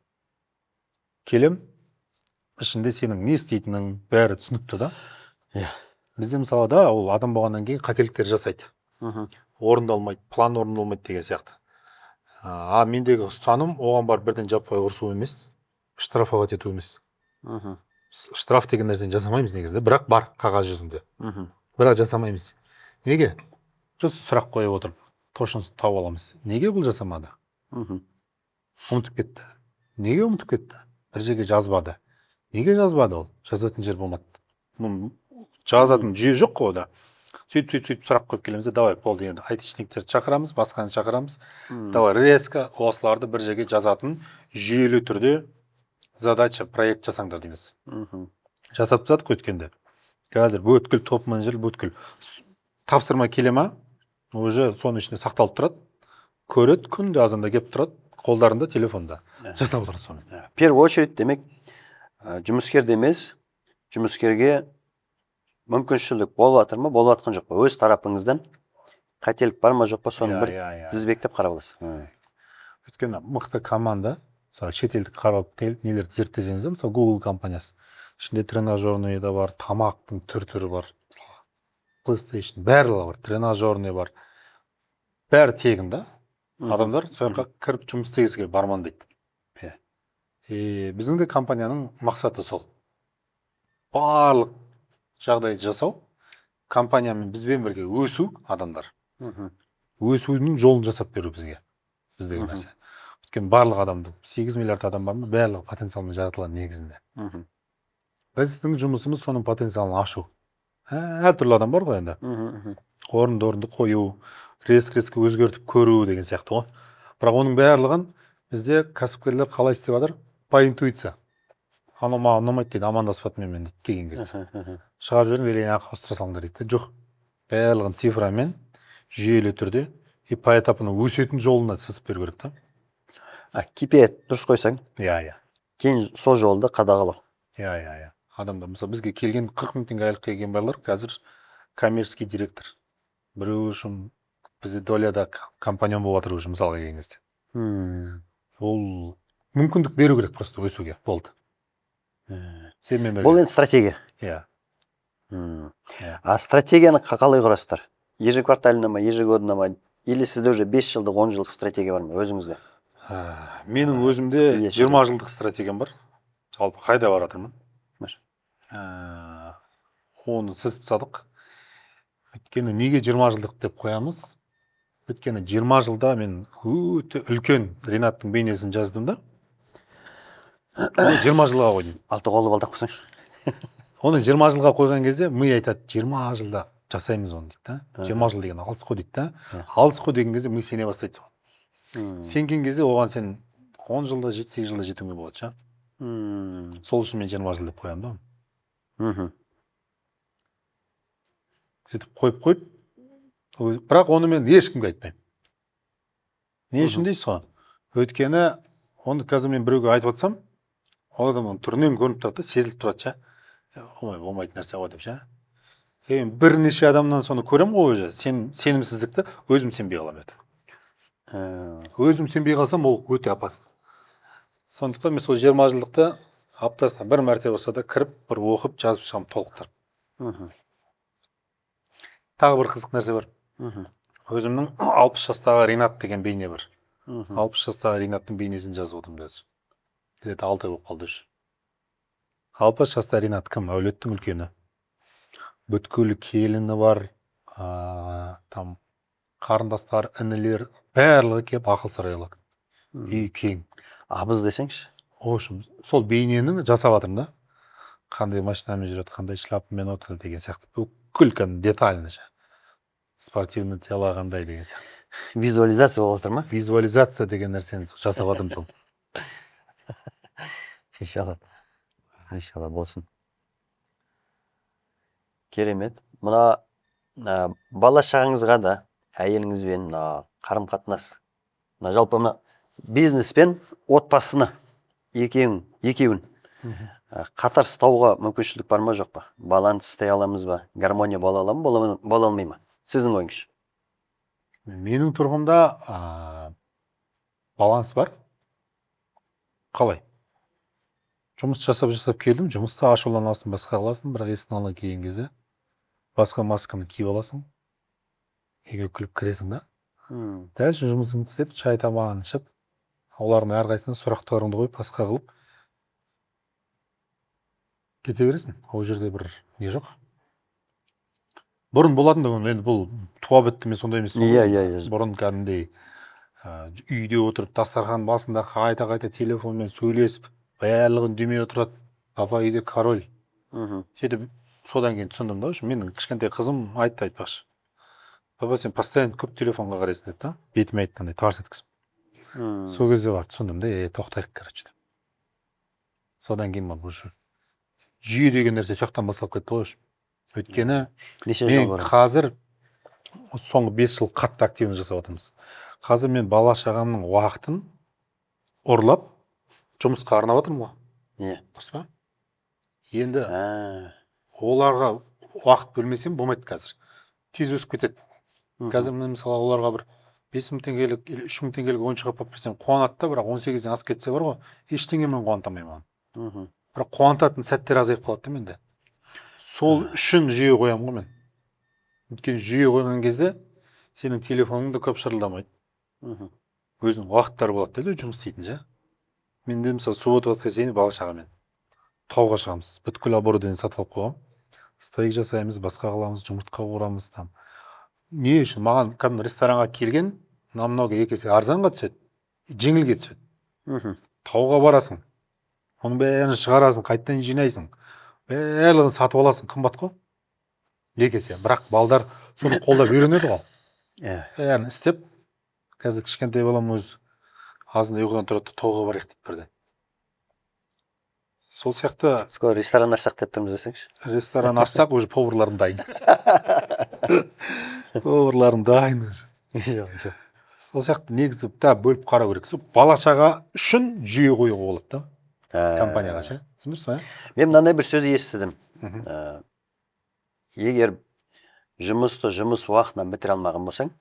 Келем, ішінде сенің не істейтінің бәрі түсінікті да. Бізде мысалы да, ол адам болғаннан кейін қателіктер жасайды. Орындалмайды, план орындалмайды деген сияқты. Мендегі ұстаным оған бар бірден жаппай ұрысу емес, штрафовать ету емес. Штраф деген нәрсені жасамаймыз негізде, бірақ бар қағаз жүзінде. Бірақ жасамаймыз. Неге? Just сұрақ қойып отырып, точносын тауып аламыз. Неге бұл жасамады? Ұмытып кетті. Неге ұмытып кетті? Бір жерге жазбады. Неге жазбады ол? Жазатын жер болмады. Жазатын жүйе жоқ қой ода. Сөйтіп сұрақ қойып келеміз де, давай болды енді айтишниктерді шақырамыз, басқаны шақырамыз. Давай резко осыларды бір жерге жазатын жүйелі түрде задача, проект жасаңдар дейміз. Жасап тастадық өткенде. Қазір бүткіл топ менеджер, бүткіл тапсырма келе ма, уже соның ішінде сақталып тұрады. Көреді, күнде азанда келіп тұрады, қолдарында, телефонда. Жасап отырады соны. В первую очередь, демек, жұмыскерде емес, жұмыскерге мүмкіншілік болып жатыр ма, болып жатқан жоқ па? Өз тарапыңыздан қателік бар ма, жоқ па, соны бір тізбектеп қарап аласыз. Өйткені мықты команда, мысалы шетелдік қарап нелерді зерттесеңіз, мысалы Google компаниясы. Ішінде тренажерный да бар, тамақтың түр-түрі бар. PlayStation барлығы бар, тренажерный бар. Бәрі тегін да. Адамдар сояққа кіріп жұмыс істегісі келіп барман дейді. Біздің де компанияның мақсаты сол. Барлық жағдайды жасау, компаниямен бізбен бірге өсу адамдар. Өсудің жолын жасап беру бізге. Біздегі нәрсе. Өйткені барлық адамды 8 миллиард адам бар ма, барлығы потенциалмен жаратылған негізінде. Біздің жұмысымыз соның потенциалын ашу. Әртүрлі адам бар ғой енді. Орынды қою, резко өзгертіп көру деген сияқты ғой. Бірақ оның барлығын бізде кәсіпкерлер қалай істеп жатыр? По интуиция. Анау маған ұнамайды дейді, амандаспады мен дейді келген кезде. Шығарып жіберіп велені ақы ауыстыра салыңдар дейді. Жоқ. Барлығын цифрамен жүйелі түрде по этапына өсетін жолына сызып беру керек та. KPI дұрыс қойсаң, кейін сол жолды қадағалау. Адамдар мысалы бізге келген 40 мың теңге айлық келген байлар қазір коммерческий директор. Біреу үшін бізде доляда компаньон болып жатыр уже мысалға келген кезде. Ол мүмкіндік беру керек просто өсуге. Болды. Бұл енді стратегия. Стратегияны қалай құрасыздар? Ежеквартально ма, ежегодно ма? Или сізде уже 5 жылдық, 10 жылдық стратегия бар ма өзіңізде? Менің өзімде 20 жылдық стратегиям бар. Жалпы қайда баратырмын? оны сызып тастадық. Өйткені неге 20 жылдық деп қоямыз? Өйткені 20 жылда мен өте үлкен Ринаттың бейнесін жаздым да. Оны 20 жылға қойдым. Алты қолы балдақ болсаңшы. Оны 20 жылға қойған кезде ми айтады, 20 жылда жасаймыз оны дейді да. 20 жыл деген алыс қой дейді да. Алыс қой деген кезде ми сене бастайды соған. Сенген кезде оған сен 10 жылда, 7-8 жылда жетуіңе болады ша. Сол үшін мен 20 жыл деп қоямын да. Сөйтіп қойып, бірақ оны мен ешкімге айтпаймын. Не үшін дейсіз ғой? Өйткені оны қазір мен біреуге айтып жатсам, ол адам түрінен көрініп тұрады, сезіліп тұрады ша. Болмайтын нәрсе ғой деп ша. Бірнеше адамнан соны көремін ғой уже. Сенімсіздікті өзім сенбей қаламын еді. Өзім сенбей қалсам, ол өте опасно. Сондықтан мен сол 20 жылдықты аптасына бір мәрте болса да кіріп, бір оқып, жазып шығамын толықтырып. Тағы бір қызық нәрсе бар. Өзімнің 60 жастағы Ринат деген бейне бар. 60 жастағы Ринаттың бейнесін жазып отырмын қазір. Где-то 6 ай болып қалды už. 60 жастағы Ринат кім? Әулеттің үлкені. Бүткіл келіні бар, там қарындастар, інілер, барлығы келіп ақыл сұрай алады. И кең. Абыз десеңші? Ошым, сол бейненің жасап жатырмын да. Қандай машинамен жүреді, қандай шляпамен отырды деген сияқты. Бүкіл детально ша. Спортивный тело қандай деген сияқты. Визуализация болып отыр ма? Визуализация деген нәрсені жасап жатырмын сол. Иншалла болсын. Керемет. Мына бала шағыңызға да әйеліңізбен қарым-қатынас. Жалпы мына бизнеспен отбасыны екеуін қатар ұстауға мүмкіншілік бар ма жоқ па? Баланс істей аламыз ба? Гармония бола ала ма, бола алмай ма? Сіздің ойыңызша? Менің тұрғымда баланс бар. Қалай? Жұмыс жасап келдім, жұмыста ашуланасың, басқа қыласың, бірақ есін ала келген кезде басқа масканы киіп аласың, үйге күліп кіресің да. Дәл жұмысыңды істеп, шай тамағын ішіп, олардың әрқайсысына сұрақтарыңды қойып, басқа қылып кете бересің. Ол жерде бір не жоқ. Бұрын болатын да, енді бұл туа бітті мен сондай емес. Бұрын кәдімгідей үйде отырып, дастархан басында қайта телефонмен сөйлесіп, барлығын демей отырады. Папа үйде король. Сөйтіп, содан кейін түсіндім да, менің кішкентай қызым айтпақшы. Папа, сен постоянно көп телефонға қарайсың деді да, бетіме айтқандай тарс еткізіп. Сол кезде бар түсіндім де, тоқтайық короче. Содан кейін бар уже жүйе деген нәрсе соқтан басталып кетті ғой. Өйткені мен қазір соңғы 5 жыл қатты активно жасап отырмыз. Қазір мен бала шағамның уақытын ұрлап жұмысқа арнап отырмын ғой. Дұрыс па? Енді оларға уақыт бөлмесем болмайды қазір. Тез өсіп кетеді. Қазір мен мысалы оларға бір 5.000 теңгелік, 3.000 теңгелік ойыншық алып берсем қуанады да, бірақ 18-ден асып кетсе бар ғой, ештеңемен қуантамаймын. Бірақ қуантатын сәттер азайып қалады да менде. Сол үшін жүйе қоямын ғой мен. Өйткені жүйе қойған кезде сенің телефоныңды көп шырылдамайды. Өзінің уақыттары болады дейді, жұмыс істейтін ше. Мен де мысалы суббота воскресенье бала шағамен тауға шығамыз. Бүткіл оборудование сатып алып қойғам. Стейк жасаймыз, басқа қыламыз, жұмыртқа қуырамыз там. Не үшін? Маған кәдімгі ресторанға келген намного 2 есе арзанға түседі, жеңілге түседі. Тауға барасың, оның бәрін шығарасың, қайттан жинайсың, барлығын сатып аласың, қымбат қой. 2 есе. Бірақ балдар соны қолдап үйренеді ғой. Бәрін істеп, қазір кішкентай балам өз азында ұйқыдан тұрады, тауға барайық дейді бірден. Сол сияқты скоро ресторан ашсақ деп тұрмыз десеңші. Ресторан ашсақ, уже поварларым дайын. Поварларым дайын. Сол сияқты негізі бөліп қарау керек. Бала шаға үшін жүйе қоюға болады да. Компанияға ше. Түсіндірсіз ба? Мен мынандай бір сөз естідім. Егер жұмысты жұмыс уақытынан бітіре алмаған болсаң,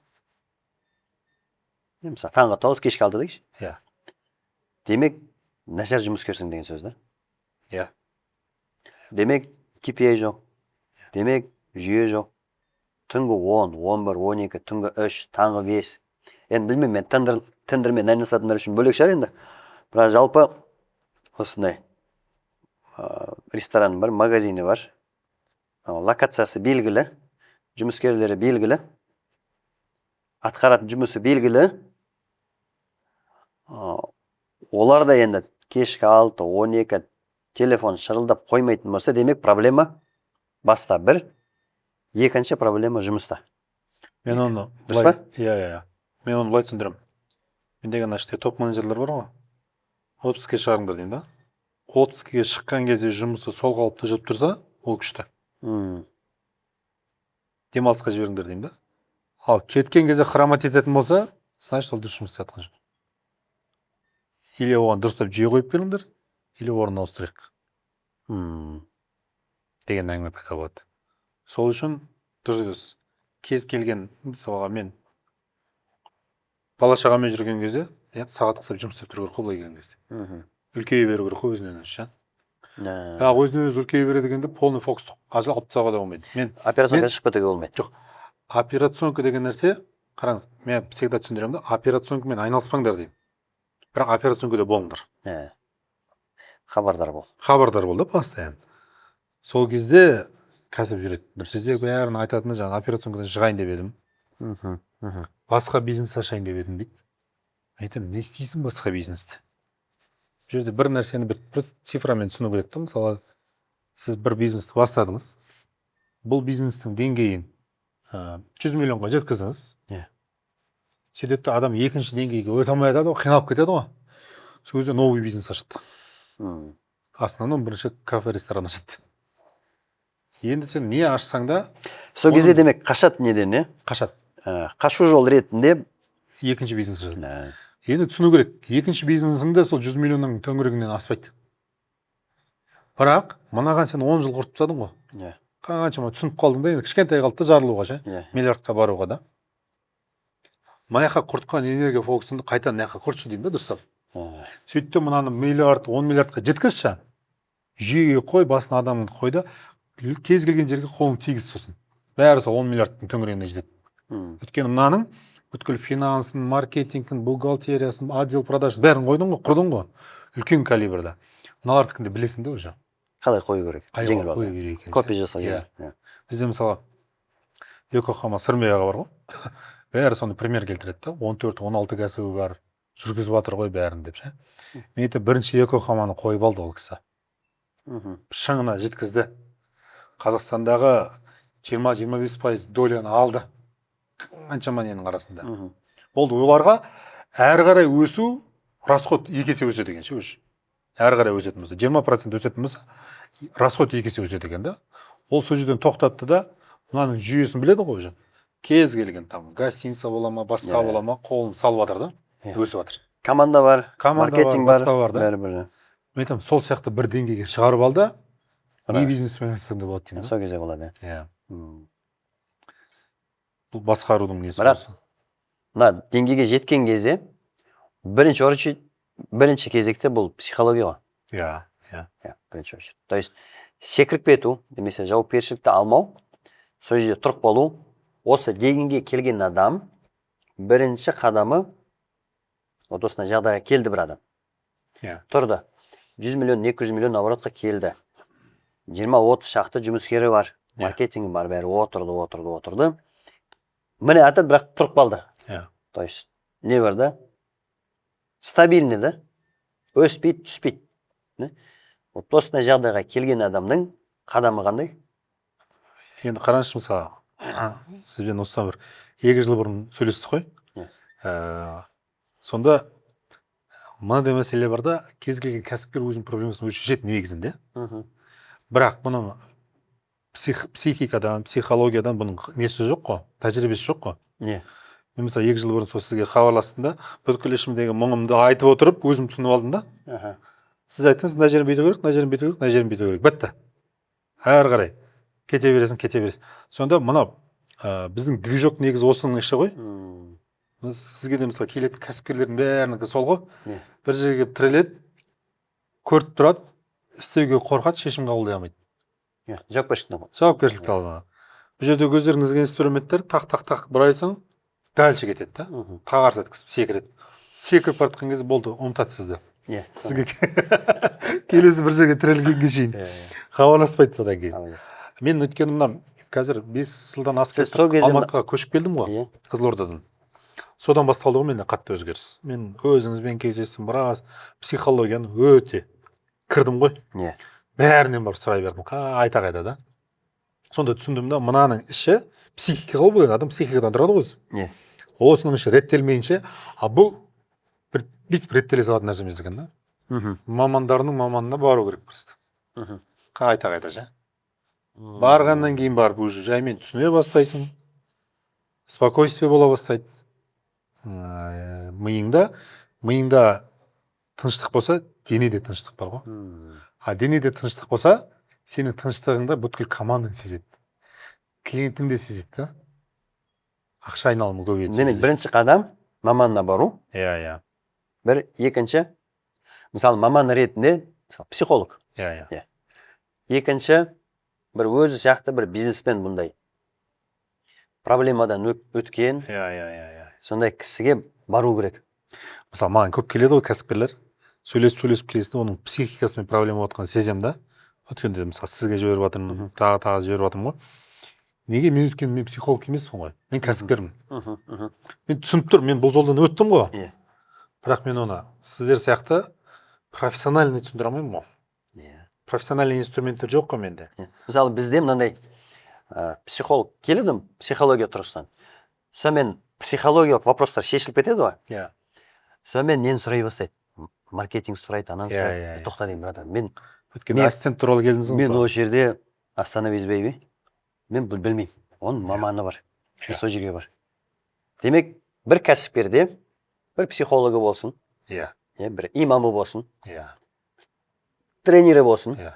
мысалы таңғы 9, кешкі 6 дейікші. Демек, нашар жұмыскерсің деген сөз да. Демек, KPI жоқ. Демек, жүйе жоқ. Түнгі 10, 11, 12, түнгі 3, таңғы 5. Енді білмеймін, мен тендермен айналысатындар үшін бөлек шығар енді. Бірақ жалпы осындай рестораны бар, магазині бар. локациясы белгілі, жұмыскерлері белгілі, атқаратын жұмысы белгілі. Олар да енді кешкі 6-12 телефон шырылдап қоймайтын болса, демек проблема баста бір, екінші проблема жұмыста. Мен оны Дұрыс па? Иә. Мен оны былай түсіндіремін. Мен деген ашты топ менеджерлер бар ғой. 30-ке шығарыңдар деймін да. 30-ке шыққан кезде жұмысы сол қалыпта жүріп тұрса, ол күшті. Демалысқа жіберіңдер деймін да. Ал кеткен кезде хромат ететін болса, значит ол дұрыс жұмыс істеп жатқан жоқ. Или оған дұрыстап жүйе қойып беріңдер, или орнын ауыстырайық деген әңгіме пайда болады. Сол үшін дұрыс кез келген, мысалға мен бала шағамен жүрген кезде сағат қысып жұмыс істеп тұру керек қой былай келген кезде. Үлкейе беру керек қой өзінен өзі. Бірақ өзінен өзі үлкейе береді дегенде полный фокус алып тастауға да болмайды. Мен операционға шығып кетуге болмайды. Жоқ. Операционка деген нәрсе, қараңыз, мен всегда түсіндіремін да, операционкамен айналыспаңдар деймін. Бірақ операционкада болыңдар. Хабардар бол. Хабардар бол да постоянно. Сол кезде кәсіп жүреді. Бізде бәрін айтатыны жаңа операционкадан шығайын деп едім. Басқа бизнес ашайын деп едім дейді. Айтамын, не істейсің басқа бизнесті? Бұл жерде бір нәрсені бір цифрамен түсіну керек та. Мысалы, сіз бір бизнесті бастадыңыз. Бұл бизнестің деңгейін 100 миллионға жеткіздіңіз. Сөйтіп адам екінші деңгейге өте алмай жатады, қиналып кетеді ғой. Сол кезде новый бизнес ашады. Основном бірінші кафе ресторан ашады. Енді сен не ашсаң да, сол кезде демек қашат неден, не? Қашат. Қашу жол ретінде екінші бизнес ашады. Енді түсіну керек, екінші бизнесіңді сол 100 миллионның төңірегінен аспайды. Бірақ мынаған сен 10 жыл құртып тастадың ғой. Қаншама түсініп қалдың да, енді кішкентай қалды жарылуға ше, миллиардқа баруға да. Маяққа құртқан энергия фокусыңды қайта маяққа құртшы деймін да, дұрыстап. Сөйтті мынаны миллиард, 10 миллиардқа жеткізші. Жүйеге қой, басына адамын қой да, кез келген жерге қолың тигіз сосын. Бәрі сол 10 миллиардтың төңірегіне жетеді. Өйткені мынаның бүткіл финансын, маркетингін, бухгалтериясын, отдел продажын бәрін қойдың ғой, құрдың ғой. Үлкен калибрда. Мыналардікінде білесің де уже. Қалай қою керек? Қалай қою керек? Копия жасау керек. Бізде мысалы Йокохама Сырмияға бар ғой. Бәрі соны пример келтіреді да. 14-16 кәсібі бар. Жүргізіп жатыр ғой бәрін деп ше. Мен айтып бірінші Йокохаманы қойып алды ол кісі. Шыңына жеткізді. Қазақстандағы 20-25% доляны алды. Қаншама ненің арасында. Болды, оларға әрі қарай өсу, расход 2 есе өседі екен ше өш. Әрі қарай өсетін болса, 20% өсетін болса, расход 2 есе өседі екен да. Ол сол жерден тоқтатты да, мынаның жүйесін біледі ғой уже. Кез келген там гостиница бола ма, басқа бола ма, қолын салып жатыр да, өсіп жатыр. Команда бар, маркетинг бар, бәрі. Мен айтамын, сол сияқты бір деңгейге шығарып алды, не бизнесмен істегенде болады деймін. Сол кезде болады. Бұл басқарудың несі болсын. Мына деңгейге жеткен кезде бірінші кезекте бұл психология ғой. Бірінші очередь. То есть секіріп кету, немесе жауапкершілікті алмау, сол жерде тұрып болу, осы деңгейге келген адам бірінші қадамы, вот осындай жағдайға келді бір адам. Тұрды. 100 миллион, 200 миллион оборотқа келді. 20-30 шақты жұмыскері бар, маркетинг бар, бәрі отырды. Міне атады, бірақ тұрып қалды. То есть не бар да? Стабильный да? Өспейді, түспейді. Вот осындай жағдайға келген адамның қадамы қандай? Енді қараңызшы мысалы, сізбен осыдан бір 2 жыл бұрын сөйлестік қой. Сонда мынандай мәселе бар да, кез келген кәсіпкер өзінің проблемасын өзі шешеді негізінде. Бірақ бұның психикадан, психологиядан бұның несі жоқ қой, тәжірибесі жоқ қой. Мен мысалы 2 жыл бұрын сол сізге хабарластым да, бүткіл ішімдегі мұңымды айтып отырып, өзім түсініп алдым да. Сіз айттыңыз, мына жерін бүйту керек, мына жерін бүйту керек, мына жерін бүйту керек. Бітті. Әрі қарай кете бересің. Сонда мынау біздің движок негізі осының іші ғой. Сізге де мысалы келетін кәсіпкерлердің бәрінікі сол ғой. Бір жерге келіп тіреледі, көріп тұрады, істеуге қорқады, шешім қабылдай алмайды. Жауапкершілікті алады. Бұл жерде өздеріңізге инструменттер тақ бір айсың, дальше кетеді да. Қағарса еткізіп секіреді. Секіріп бара жатқан кезде болды, ұмытады сізді. Сізге келесі бір жерге тірелгенге шейін хабарласпайды содан кейін. Мен өйткені мына қазір 5 жылдан асып Сіз сол кезде Алматыға көшіп келдім ғой, Иә. Қызылордадан. Содан басталды ғой менде қатты өзгеріс. Мен өзіңізбен кездестім, біраз психологияны өте кірдім ғой. Иә. Бәрінен барып сұрай бердім, қайта да. Сонда түсіндім да, мынаның іші психика ғой, бұл адам психикадан тұрады ғой. Иә. Осының іші реттелмейінше, бұл бүйтіп реттеле салатын нәрсе емес екен да. Мамандарының маманына бару керек просто. Қайта ше. Барғаннан кейін барып уже жаймен түсіне бастайсың. Спокойствие бола бастайды. Миыңда тыныштық болса, денеде тыныштық бар ғой. А денеде тыныштық болса, сенің тыныштығыңда бүткіл командаң сезеді. Клиентің де сезеді да. Ақша айналымы көбейеді. Демек, бірінші қадам маманына бару. Иә. Бір, екінші, мысалы маман ретінде психолог. Иә. Екінші, бір өзі сияқты бір бизнесмен бұндай проблемадан өткен. Иә. Сондай кісіге бару керек. Мысалы, маған көп келеді ғой кәсіпкерлер. Сөйлесіп келесің, оның психикасымен проблема отқан сезем да. Өткенде мысалы сізге жіберіп жатырмын, тағы жіберіп жатырмын ғой. Неге мен өткенде мен психолог емеспін ғой. Мен кәсіпкермін. Мен түсініп тұрмын, мен бұл жолдан өттім ғой. Бірақ мен оны сіздер сияқты профессиональный түсіндіре алмаймын ғой. Профессиональный инструменттер жоқ қой менде. Мысалы бізде мынандай психолог келеді, психология тұрғысынан. Сонымен психологиялық вопростар шешіліп кетеді ғой. Иә. Сонымен нені сұрай бастайды? Маркетинг сұрайды, ананы сұрайды. Иә. Тоқта деймін, брат. Мен өйткені ассистент туралы келдіңіз ғой. Мен ол жерде остановись, baby. Мен білмеймін. Оның маманы бар. Сол жерге бар. Демек, бір кәсіпкерде бір психологы болсын. Иә. Бір имамы болсын. Иә. Тренері болсын. Иә.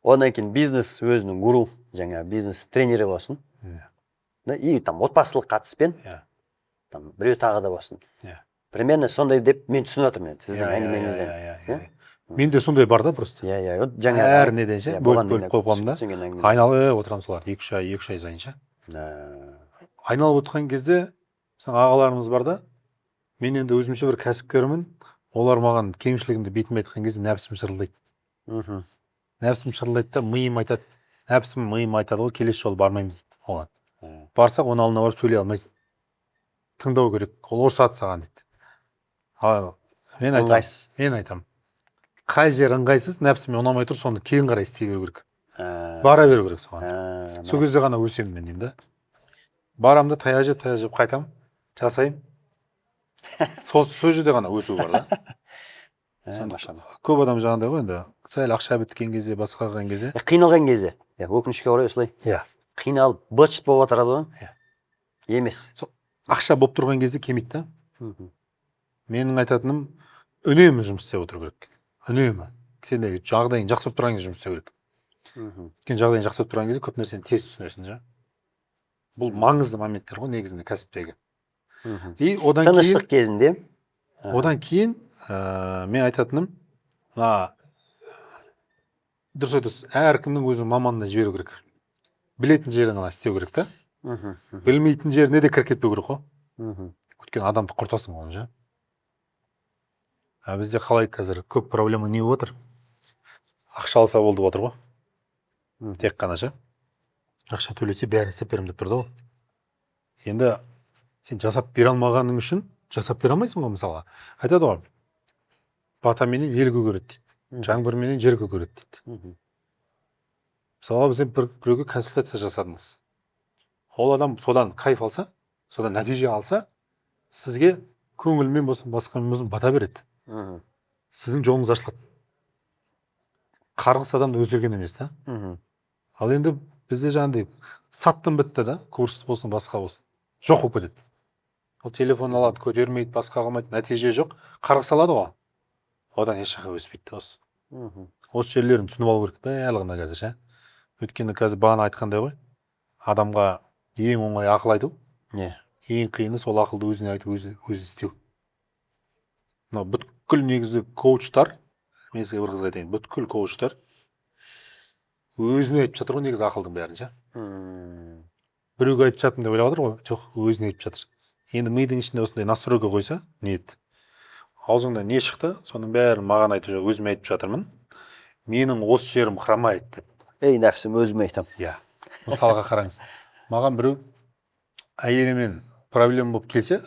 Одан кейін бизнес өзінің гуру, жаңа бизнес тренері болсын. И там отбасылық қатыспен. Там біреу тағы да болсын. Примерно сондай деп мен түсініп жатырмын сіздің әңгімеңізден. Менде сондай бар да просто. Иә. Әр неден ше, бөліп қойғам да. Айналып отырамын солар 2-3 ай сайын ше. Айналып отырған кезде ағаларымыз бар да. Мен енді өзімше бір кәсіпкермін. Олар маған кемшілігімді бетіме айтқан кезде нәпсім шырылдайды. Нәпсім шырылдайды да, миым айтады. Нәпсім миым айтады ғой, келесі жолы бармаймыз дейді оған. Барсақ, оның алдына барып сөйлей алмайсың. Тыңдау керек. Ол ұрсады саған дейді. Мен айтам. Қай жер ыңғайсыз, нәпсіме ұнамай тұр, соны кейін қарай істей беру керек. Бара беру керек соған. Сол кезде ғана өсемін мен деймін да. Барамды таяқ жеп қайтам, жасаймын. Сол жерде ғана өсу бар да. Көп адам жаңағыдай ғой енді, сәл ақша біткен кезде, басқа қалған кезде. Қиналған кезде. Өкінішке орай осылай. Қиналып, быт-шыт болып отырады ғой. Емес. Ақша болып тұрған кезде кемейді да. Менің айтатыным, үнемі жұмыс істеп отыру керек. Үнемі. Сендегі жағдайың жақсы болып тұрған кезде жұмыс істеу керек. Өйткені жағдайың жақсы болып тұрған кезде көп нәрсені тез түсінесің ja. Бұл маңызды моменттер ғой негізінде кәсіптегі. Тыныштық кезінде. Одан кейін мен айтатыным, дұрыс айтасыз, әркімнің өзінің маманына жіберу керек. Білетін жерін ғана істеу керек та. Білмейтін жеріне де кіріп кетпеу керек қой. Өйткені адамды құртасың оны ja. Бізде қалай қазір көп проблема не отыр? Ақша алса болды отыр ғой. Тек қана ше. Ақша төлесе бәрі істеп беремін деп тұрды ғой. Енді сен жасап бере алмағаның үшін жасап бере алмайсың ғой мысалға. Айтады ғой. Батаменен ел көгереді дейді. Жаңбырменен жер көгереді дейді. Мысалға біз біреуге консультация жасадыңыз. Ол адам содан кайф алса, содан нәтиже алса, сізге көңілмен болсын, басқамен болсын бата береді. Сіздің жолыңыз ашылады. Қарғыс адамды өзгерген емес та. Ал енді бізде жаңағыдай саттым бітті да, курс болсын, басқа болсын. Жоқ болып кетеді. Ол телефон алады, көтермейді, басқа қылмайды, нәтиже жоқ. Қарғыс алады ғой. Одан ешқаққа өспейді осы. Осы жерлерін түсініп алу керек барлығына қазір ше. Өйткені қазір бағана айтқандай ғой. Адамға ең оңай ақыл айту. Ең қиыны сол ақылды өзіне айтып, өзі істеу. Бүткіл негізі коучтар, мен сізге бір қызға айтайын, бүткіл коучтар өзіне айтып жатыр ғой негізі ақылдың бәрін ше. Біреуге айтып жатырмын деп ойлап отыр ғой, жоқ, өзіне айтып жатыр. Енді мидың ішінде осындай настройка қойса, ниет. Аузыңда не шықты, соның бәрін маған айтып, өзіме айтып жатырмын. Менің осы жерім хромает деп. ей нәпсім өзіме айтамын. Иә. Мысалға қараңыз. Маған біреу әйелімен проблема болып келсе,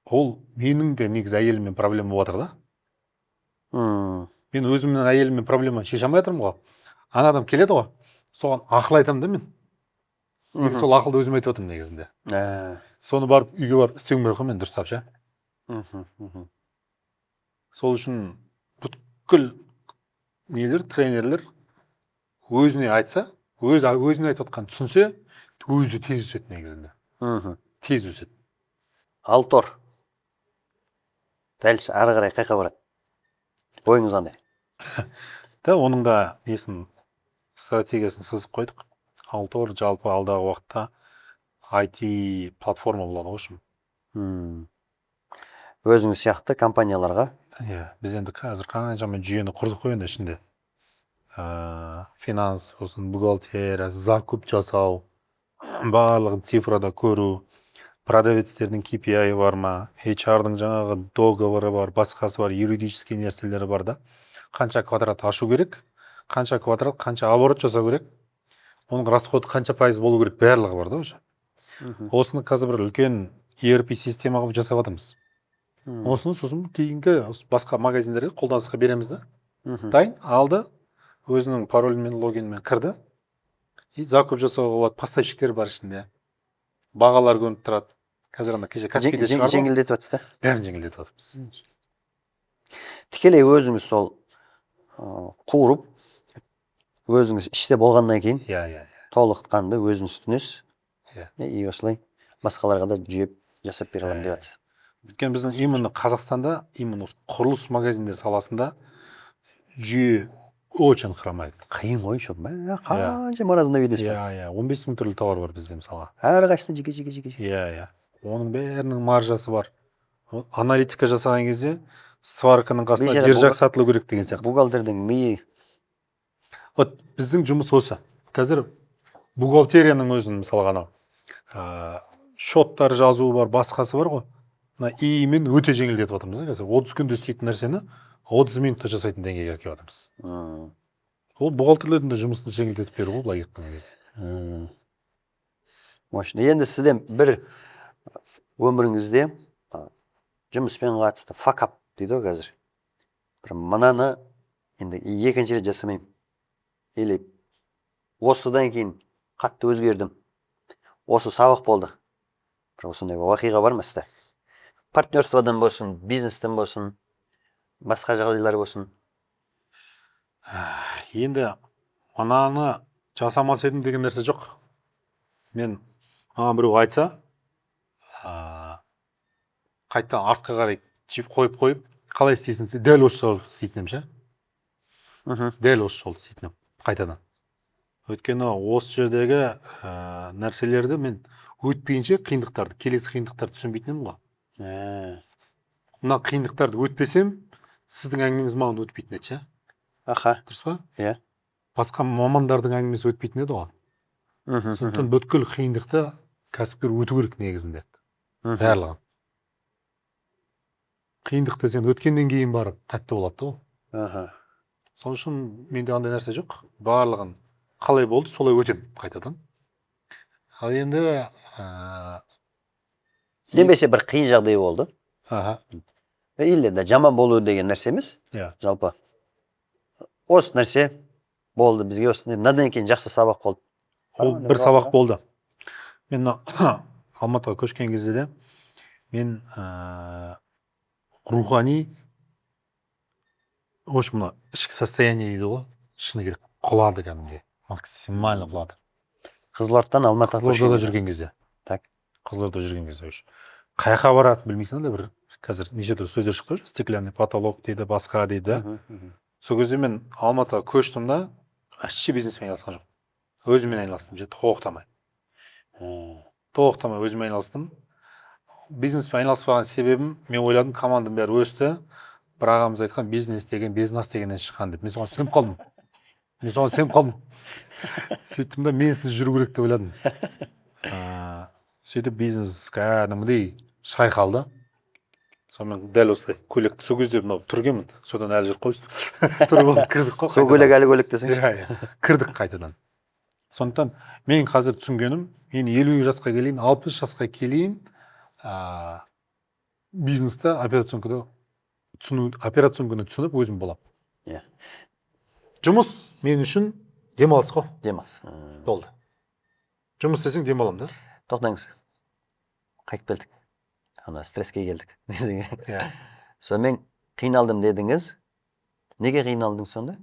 ол менің де негізі әйеліммен проблема болып жатыр да. Мен өзімнің әйеліммен проблема шеше алмай жатырмын ғой. Ана адам келеді ғой, соған ақыл айтамын да мен. Негізі сол ақылды өзім айтып отырмын негізінде. Соны барып үйге барып істеуім керек қой мен дұрыстап ше. Сол үшін бүткіл нелер, тренерлер өзіне айтса, өзіне айтып отқан түсінсе, өзі тез өседі негізінде. Тез өседі. Алтор. Дәл ары қарай қайқа барады. Ойыңыз қандай? Да, оның да несін стратегиясын сызып қойдық. Алтор жалпы алдағы уақытта IT платформа болады ғой. Өзіңіз сияқты компанияларға. Иә, біз енді қазір қаншама жүйені құрдық қой енді ішінде. Финанс болсын, бухгалтерия, закуп жасау, барлығын цифрада көру, продавецтердің KPI бар ма, HR-дың жаңағы договоры бар, басқасы бар, юридический нәрселері бар да. Қанша квадрат ашу керек, қанша квадрат, қанша оборот жасау керек, оның расходы қанша пайыз болу керек, барлығы бар да уже. Осыны қазір бір үлкен ERP система қылып жасап жатырмыз. Осыны сосын кейінгі басқа магазиндерге қолданысқа береміз да. Дайын, алды, өзінің паролімен, логинмен кірді. И закуп жасауға болады, поставщиктер бар ішінде. Бағалар көрініп тұрады. Қазір ана кеше Каспийде шығарды. Жеңілдетіп жатсыз да? Бәрін жеңілдетіп жатырмыз. Тікелей өзіңіз сол қуырып, өзіңіз іште болғаннан кейін толыққанды өзіңіз түнесіз. И осылай басқаларға да жүйеп жасап бере аламын деп жатсыз. Өйткені біздің именно Қазақстанда, именно құрылыс магазиндер саласында жүйе очень хромает. Қиын ғой шо. Қаншама разновидность бар. 15 000 түрлі товар бар бізде мысалға. Әрқайсысы жеке. Оның бәрінің маржасы бар. Аналитика жасаған кезде сварканың қасында держак сатылу керек деген сияқты. Бухгалтердің миы. Вот біздің жұмыс осы. Қазір бухгалтерияның өзін мысалға анау шоттар жазуы бар, басқасы бар ғой. Иімен өте жеңілдетіп жатырмыз. Қазір 30 күнде істейтін нәрсені 30 минутта жасайтын деңгейге келіп жатырмыз. Ол бухгалтерлердің де жұмысын жеңілдетіп беру ғой былай айтқан кезде. Мощно. Енді сізден бір өміріңізде жұмыспен қатысты факап дейді ғой қазір. Бір мынаны енді екінші рет жасамаймын. Или осыдан кейін қатты өзгердім. Осы сабақ болды. Бір осындай уақиға бар ма сізде? Партнерстводан болсын, бизнестен болсын, басқа жағдайлар болсын. Енді мынаны жасамас едім деген нәрсе жоқ. Мен біреу айтса, қайта артқа қарай қойып, қалай істейсің, дәл осы жолды істейтінім ше. Дәл осы жолды істейтінім қайтадан. Өйткені осы жердегі нәрселерді мен өтпейінше қиындықтарды, келесі қиындықтарды түсінбейтінім ғой. Мына қиындықтарды өтпесем, сіздің әңгімеңіз маған өтпейтін еді ше. Дұрыс па? Иә. Басқа мамандардың әңгімесі өтпейтін еді оған. Сондықтан бүткіл қиындықты кәсіпкер өту керек негізінде. Барлығын. Қиындықты сен өткеннен кейін барып тәтті болады ғой. Сол үшін менде андай нәрсе жоқ. Барлығын қалай болды, солай өтем қайтадан. Ал енді демесе бір қиын жағдай болды. Или де жаман болу деген нәрсе емес. Жалпы. Осы нәрсе болды бізге, осы надан кейін жақсы сабақ болды. Ол бір сабақ болды. Мен Алматыға көшкен кезде де мен рухани мына ішкі состояние дейді ғой, шыны керек құлады кәдімгі, максимально құлады. Қызылордадан Алматыға жүрген кезде. Қызылорда жүрген кезде. Қайқа баратын білмейсің да, бір қазір неше түрлі сөздер шықты, стеклянный потолок дейді, басқа дейді. Сол кезде мен Алматыға көштім да, вообще бизнеспен айналысқан жоқ. Өзіммен айналыстым, тоқтамай. Өзіммен айналыстым. Бизнеспен айналыспаған себебім, мен ойладым, командам бәрі өсті. Бір ағамыз айтқан, бизнес дегеннен шыққан деп. Мен соған сеніп қалдым. Сөйттім да, мен сіз жүру керек деп ойладым. Сөйтіп бизнес кәдімгідей шайқалды. сонымен дәл осылай көйлекті сол кезде мынау түргенмін, содан әлі жүріп қойсын. Тұрып алып кірдік қой. Сол көйлек әлі көйлек десеңші. Кірдік қайтадан. Сондықтан мен қазір түсінгенім, мен 50 жасқа келейін, 60 жасқа келейін, бизнесте операционканы түсініп өзім боламын. Иә. Жұмыс мен үшін демалыс қой. Демалыс. Болды. Жұмыс десең демаламын да. Тоқтаңыз. Қайтып келдік. Ана стресске келдік. Иә. Сонымен қиналдым дедіңіз. Неге қиналдың сонда?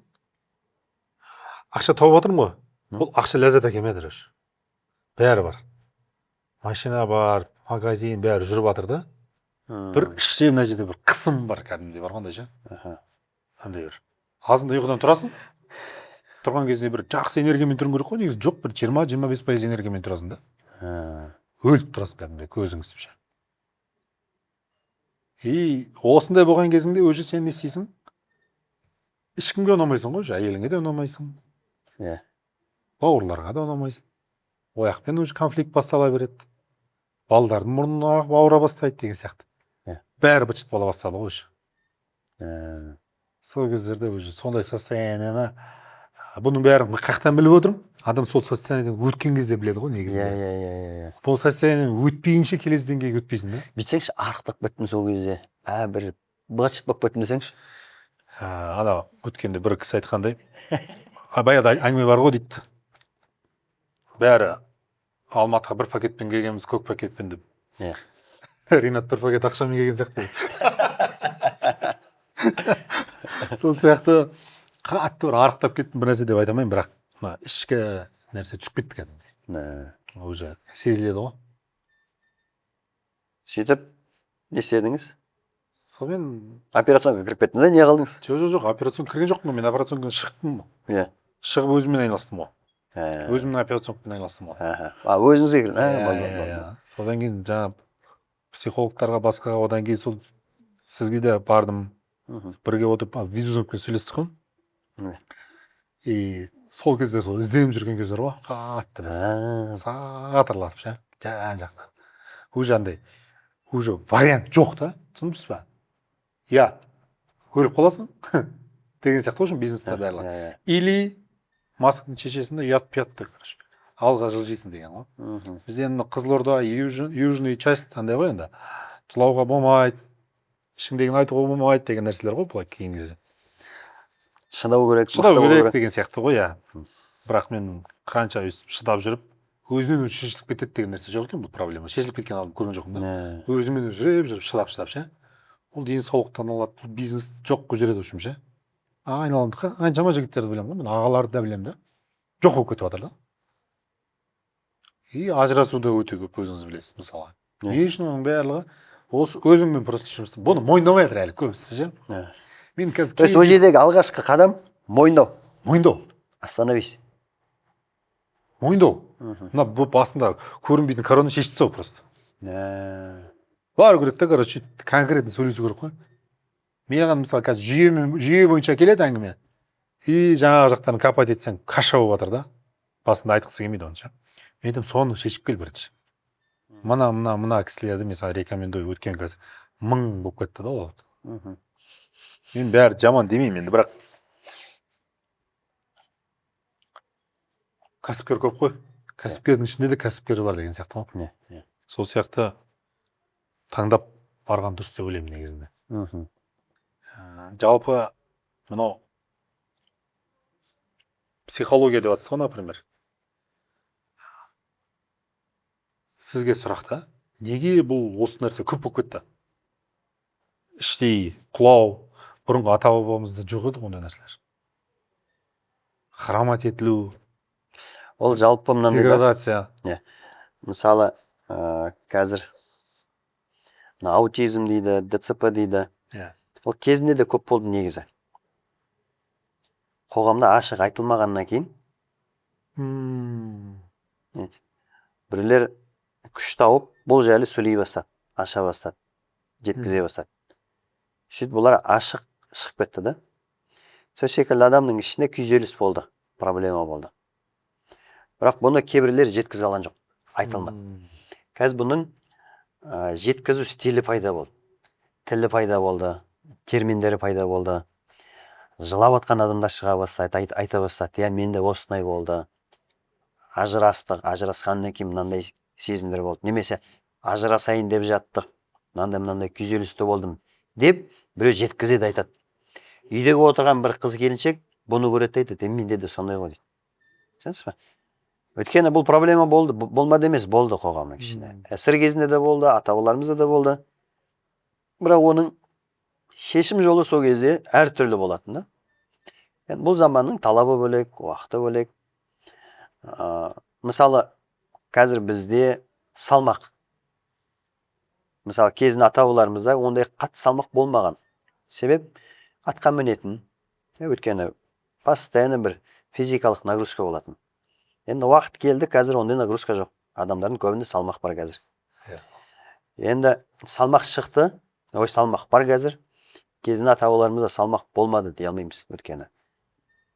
Ақша тауып отырмын ғой. Ол ақша ләззат әкелмеді дұрыс. Бәрі бар. Машина бар, магазин бәрі жүріп жатыр да. Бір іште мына жерде бір қысым бар кәдімгідей бар қандай ше. Қандай бір. Азында ұйқыдан тұрасың. Тұрған кезде бір жақсы энергиямен тұру керек қой. Негізі жоқ, бір 20-25% энергиямен тұрасың да. Өліп тұрасың кәдімгідей көзің ісіп ше. И осындай болған кезіңде өзі сен не істейсің? Ешкімге ұнамайсың ғой, әйеліңе де ұнамайсың. Иә. Бауырларға да ұнамайсың. Ояқпен уже конфликт бастала береді. Балдардың мұрнына бауыра бастайды деген сияқты. Бәрі быт-шыт бола бастады ғой уже. Сол кездерде уже сондай состояниені, бұның бәрін қаяқтан біліп отырмын. Адам сол состояниеден өткен кезде біледі ғой негізінде. Иә. Бұл состояниеден өтпейінше келесі деңгейге өтпейсің да. Бүйтсеңші, арықтық біттім сол кезде. Бір быт-шыт болып кеттім десеңші. Ана өткенде бір кісі айтқандай, баяғыда әңгіме бар ғой дейді. Бәрі Алматыға бір пакетпен келгенбіз, көк пакетпен деп. Иә. Ринат бір пакет ақшамен келген сияқты. Сол сияқты қатты бір арықтап кеттім бір нәрсе деп айтамайын, бірақ ішкі нәрсе түсіп кетті кәдімгідей. Уже сезіледі ғой. Сөйтіп, не істедіңіз? Сонымен операционға кіріп кеттіңіз да, не қылдыңыз? Жоқ, операционға кірген жоқпын, мен операционға шықтым. Иә. Шығып өзіммен айналыстым ғой. Өзімнің операционмен айналыстым ғой. Өзіңізге кірдіңіз. Содан кейін жаңа психологтарға, басқаға, одан кейін сол сізге де бардым. Бірге отырып видеозвонокпен сөйлестік қой. И сол кезде сол ізденіп жүрген кездер ғой. Қатты сатырлатып ше. Жан-жақтан. Уже андай, уже вариант жоқ та, түсінесіз ба? Я өліп қаласың деген сияқты ғой бизнесте барлығы. Или масканың шешесінде ұят-пұятты, короче. Алға жылжисың деген ғой. Біз енді Қызылорда, южный часть андай ғой енді. Жылауға болмайды, ішіңдегіні айтуға болмайды деген нәрселер ғой былай кейін кезде. Шыдау керек, шыдау керек деген сияқты ғой, иә. Бірақ мен қанша шыдап жүріп, өзінен өзі шешіліп кетеді деген нәрсе жоқ екен бұл проблема. Шешіліп кеткен адам көрген жоқпын да. Өзімен өзі жүріп, шыдап ше. Ол денсаулықтан алады, бұл бизнес жоқ көзереді үшін ше. Айналамда қаншама жігіттерді білемін ғой, мен ағаларды да білемін да. Жоқ болып кетіп жатыр да. И ажырасу да өте көп, өзіңіз білесіз мысалы. Не үшін оның барлығы? Осы өзіңмен просто жұмыс істеп, бұны мойындамай жатыр әлі көбісі ше. Мен қазір то есть ол жердегі алғашқы қадам мойындау. Мойындау. Остановись. Мойындау. Мына басында көрінбейтін корона шешіп тастау просто. Бару керек та, короче, конкретно сөйлесу керек қой. Маған мысалы қазір жүйе бойынша келеді әңгіме. И жаңағы жақтарын копать етсең, каша болып жатыр да. Басында айтқысы келмейді оны ше. Мен айтамын, соны шешіп кел бірінші. Мына кісілерді мысалы рекомендую, өткен қазір 1000 болып кетті да ол. Мен бәрі жаман демеймін енді, бірақ кәсіпкер көп қой. Кәсіпкердің ішінде де кәсіпкер бар деген сияқты ғой. Сол сияқты таңдап барған дұрыс деп ойлаймын негізінде. Жалпы мынау психология деп жатсыз ғой, например. Сізге сұрақта, неге бұл осы нәрсе көп болып кетті? Іштей құлау, бұрынғы ата бабамызда жоқ еді ондай нәрселер. Хромат етілу, ол жалпы мынандай деградация. Мысалы, қазір аутизм дейді, ДЦП дейді. Ол кезінде де көп болды негізі. Қоғамда ашық айтылмағаннан кейін біреулер күш тауып, бұл жайлы сөйлей бастады, аша бастады, жеткізе бастады. Сөйтіп бұлар ашық шығып кетті да. Сол секілді адамның ішінде күйзеліс болды, проблема болды. Бірақ бұны кейбіреулер жеткізе алған жоқ, айтылмады. Қазір бұның жеткізу стилі пайда болды. тілі пайда болды, терминдері пайда болды. Жылап атқан адамдар шыға бастады, айта бастады. Я менде осындай болды. Ажырастық, ажырасқаннан кейін мынандай сезімдер болды. Немесе ажырасайын деп жаттық, мынандай күйзелісте болдым деп біреу жеткізеді, айтады. Үйдегі отырған бір қыз келіншек бұны көреді, айтады, менде де сондай ғой дейді. Түсінесіз ба? Өйткені бұл проблема болды, болмады емес, болды қоғамның ішінде. Әсір кезінде де болды, ата-бабаларымызда да болды. Бірақ оның шешім жолы сол кезде әртүрлі болатын да. Yani бұл заманның талабы бөлек, уақыты бөлек. Мысалы, қазір бізде салмақ. Мысалы, кезінде ата-бабаларымызда ондай қатты салмақ болмаған. Себеп атқа мінетін, өйткені постоянно бір физикалық нагрузка болатын. Енді уақыт келді, қазір ондай нагрузка жоқ. Адамдардың көбінде салмақ бар қазір. Енді салмақ шықты, салмақ бар қазір. Кезінде ата-бабаларымызда салмақ болмады дей алмаймыз, өйткені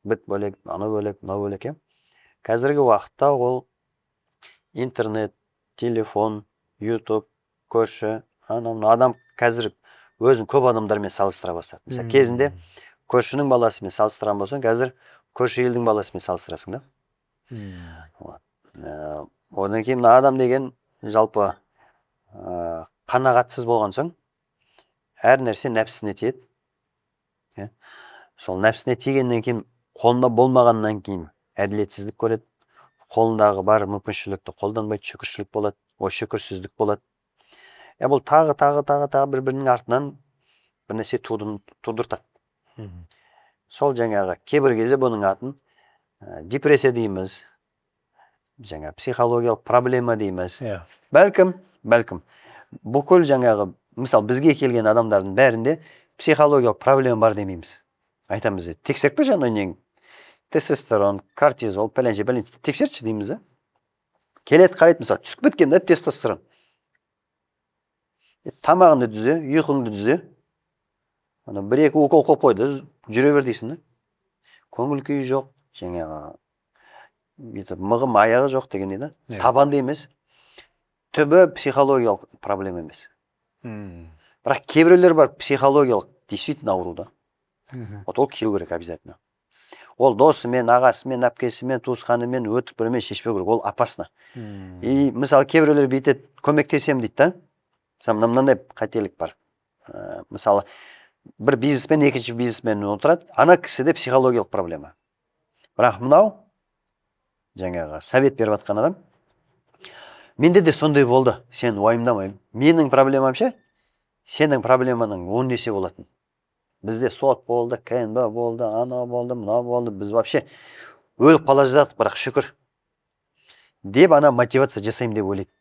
біт бөлек, ана бөлек, мынау бөлек. Қазіргі уақытта ол интернет, телефон, YouTube, көрші, адам қазір өзін көп адамдармен салыстыра бастады. Мысалы, кезінде көршінің баласымен салыстырған болсаң, қазір көрші елдің баласымен салыстырасың да. Одан кейін адам деген жалпы қанағатсыз болған соң, әр нәрсе нәпсісіне тиеді. Сол нәпсісіне тигеннен кейін, қолында болмағаннан кейін әділетсіздік көреді. Қолындағы бар мүмкіншілікті қолданбайды, шүкіршілік болады, шүкірсіздік болады. Бұл тағы бір-бірінің артынан бір нәрсе тудыртады. Сол жаңағы кейбір кезде бұның атын депрессия дейміз, жаңа психологиялық проблема дейміз. Бәлкім, бүкіл жаңағы, мысалы, бізге келген адамдардың бәрінде психологиялық проблема бар демейміз. Айтамыз, тексеріп пе жаңа нең? Тестостерон, кортизол, пәленше тексерші дейміз. Келеді, қарайды, мысалы, түсіп кеткен тестостерон. Тамағыңды дүзе, ұйқыңды дүзе. Бір-екі укол қойып қойды, жүре бер дейсің. Көңіл күйі жоқ, жаңағы мығым аяғы жоқ деген дейді. Табанды емес. Түбі психологиялық проблема емес. Бірақ кейбіреулер бар психологиялық действительно ауруда. Ол келу керек обязательно. Ол досымен, ағасымен, әпкесімен, туысқанымен өтіп бірімен шешпеу керек. Ол опасно. И мысалы кейбіреулер бүйтеді, көмектесем дейді да. Мысалы, мынандай қателік бар. Мысалы, бір бизнесмен, екінші бизнесмен отырады, ана кісіде психологиялық проблема. Бірақ мынау жаңағы совет беріп жатқан адам, менде де сондай болды, сен уайымдамай. Менің проблемамша, сенің проблеманың 10 есе болатын. Бізде сот болды, КНБ болды, ана болды, мына болды, біз вообще өліп қала жаздық, бірақ шүкір. Деп ана мотивация жасайым деп ойлайды.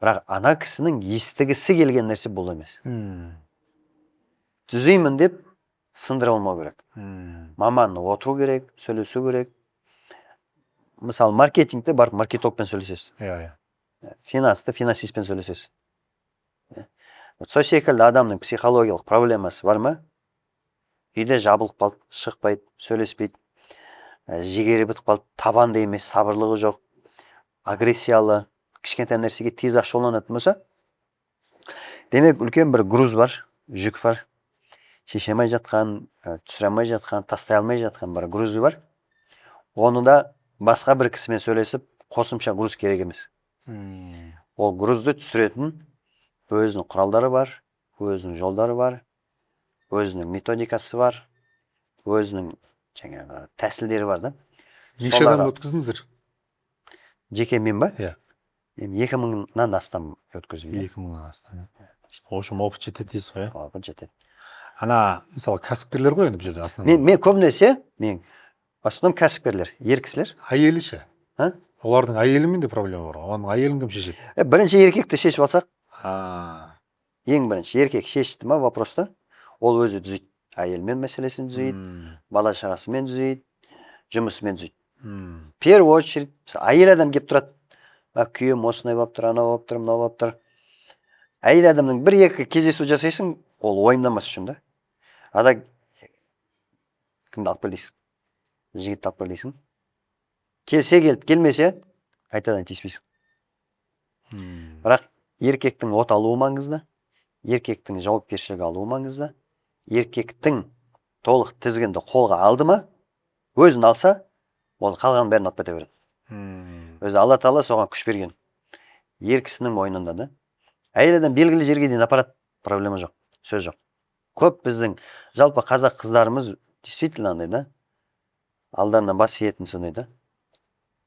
Бірақ ана кісінің естігісі келген нәрсе бұл емес. Түзеймін деп сындыра алмау керек. Маманы отыру керек, сөйлесу керек. Мысалы, маркетингте бар, маркетологпен сөйлесесіз. Финансты финансистпен сөйлесесіз. Сол секілді адамның психологиялық проблемасы бар ма? Үйде жабылып қалды, шықпайды, сөйлеспейді, жігері бітіп қалды, табанды емес, сабырлығы жоқ, агрессиялы, кішкентай нәрсеге тез ашуланатын болса, демек үлкен бір груз бар, жүк бар, шеше алмай жатқан, түсіре алмай жатқан, тастай алмай жатқан бір грузы бар. Оны да басқа бір кісімен сөйлесіп, қосымша груз керек емес. Ол грузды түсіретін өзінің құралдары бар, өзінің жолдары бар, өзінің методикасы бар, өзінің жаңағы тәсілдері бар да. Неше адам өткіздіңіздер? Жеке мен ба? 2000-нан астам өткіздім. 2000-нан астам. Ошым опыт жетеді дейсіз ғой? Опыт жетеді. Ана, мысалы, кәсіпкерлер ғой енді бұл жерде аслында. Мен көбінесе, основном кәсіпкерлер, ер кісілер. Әйелі ше? Олардың әйелімен де проблема бар. Оның әйелін кім шешеді? Бірінші еркекті шешіп алсақ, ең бірінші еркек шешті ма вопросты, ол өзі түзейді. Әйелмен мәселесін түзейді, бала шағасымен түзейді, жұмысымен түзейді. В первую очередь, әйел адам кеп тұрады. Күйем осындай болып тұр, анау болып тұр, мынау болып тұр. Әйел адамның бір-екі кездесу жасайсың, ол уайымдамас үшін да. Ада кімді алып кел дейсің? Жігітті алып кел дейсің. Келсе келді, келмесе, қайтадан тиіспейсің. Бірақ еркектің от алуы маңызды, еркектің жауапкершілік алуы маңызды. Еркектің толық тізгінді қолға алды ма, өзін алса, ол қалған бәрін алып кете береді. Өзі Алла Тағала соған күш берген. Ер кісінің мойнында да. Әйел адам белгілі жерге дейін апарады, проблема жоқ, сөз жоқ. Көп біздің жалпы қазақ қыздарымыз действительно андай да, алдарынан бас иетін сондай да.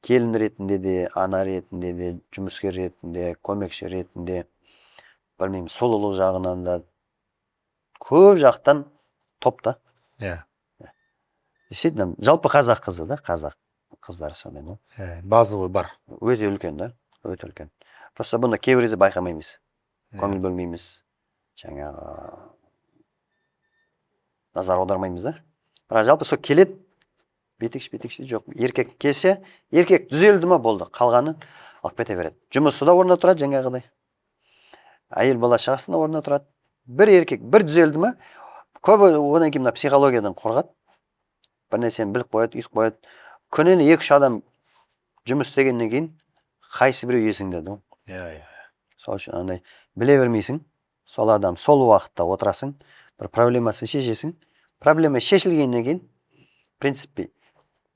Келін ретінде де, ана ретінде де, жұмыскер ретінде, көмекші ретінде, білмеймін, сұлулық жағынан да, көп жақтан топта. Действительно, жалпы қазақ қызы да, қазақ қыздары сондай да. Базовый бар. Өте үлкен да, өте үлкен. Просто бұны кейбір кезде байқамаймыз, көңіл бөлмейміз, жаңағы назар аудармаймыз да. Бірақ жалпы сол келеді, бетекші жоқ. Еркек келсе, еркек түзелді ма болды, қалғанын алып кете береді. Жұмысы да орнына тұрады жаңағыдай. Әйел бала шағасында орнына тұрады. Бір еркек бір түзелді ма, көбі одан кейін психологиядан қорғады. Бір нәрсені біліп қояды, үйіп қояды. Күніне 2-3 адам жұмыс істегеннен кейін қайсы біреу есіңде да. Сол үшін андай біле бермейсің. Сол адам сол уақытта отырасың, бір проблемасын шешесің. Проблема шешілгеннен кейін, в принципе,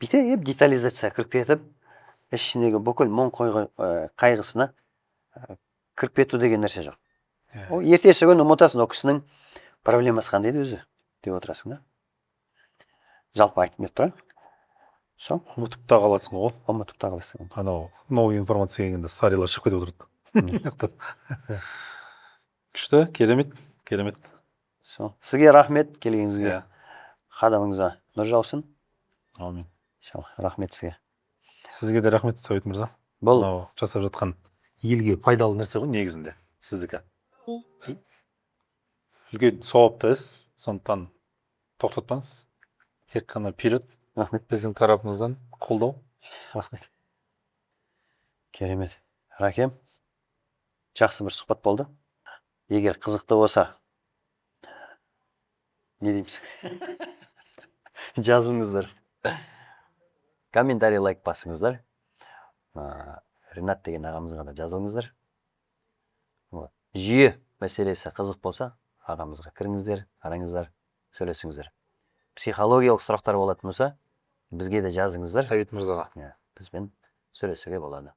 бүйтіп детализация кіріп кетіп, ішіндегі бүкіл мұң қайғысына кіріп кету деген нәрсе жоқ. Ол ертесі күні ұмытасың, ол кісінің проблемасы қандай өзі деп отырасың да. Жалпы айтып тұра. Сол. Ұмытып та қаласың ғой. Ұмытып та қаласың. Анау новый информация келгенде старилар шығып кетіп отырады. Күшті, керемет. Сол. Сізге рахмет келгеніңізге. Қадамыңызға нұр жаусын. Аумин. Рахмет сізге. Сізге де рахмет Сәбит мырза. Бұл жасап жатқан елге пайдалы нәрсе ғой негізінде сіздікі. Үлкен сауапты іс, сондықтан тоқтатпаңыз. Тек қана вперед. Рахмет. Біздің тарапымыздан қолдау. Рахмет. Керемет. Рахем. Жақсы бір сұхбат болды. Егер қызықты болса, не дейміз? Жазыңыздар. Комментарий, лайк басыңыздар. Ринат деген ағамызға да жазыңыздар. Жүйе мәселесі қызық болса, ағамызға кіріңіздер, қараңыздар, сөйлесіңіздер. Психологиялық сұрақтар болатын болса, бізге де жазыңыздар. Сәбит мырзаға. Бізбен сөйлесуге болады.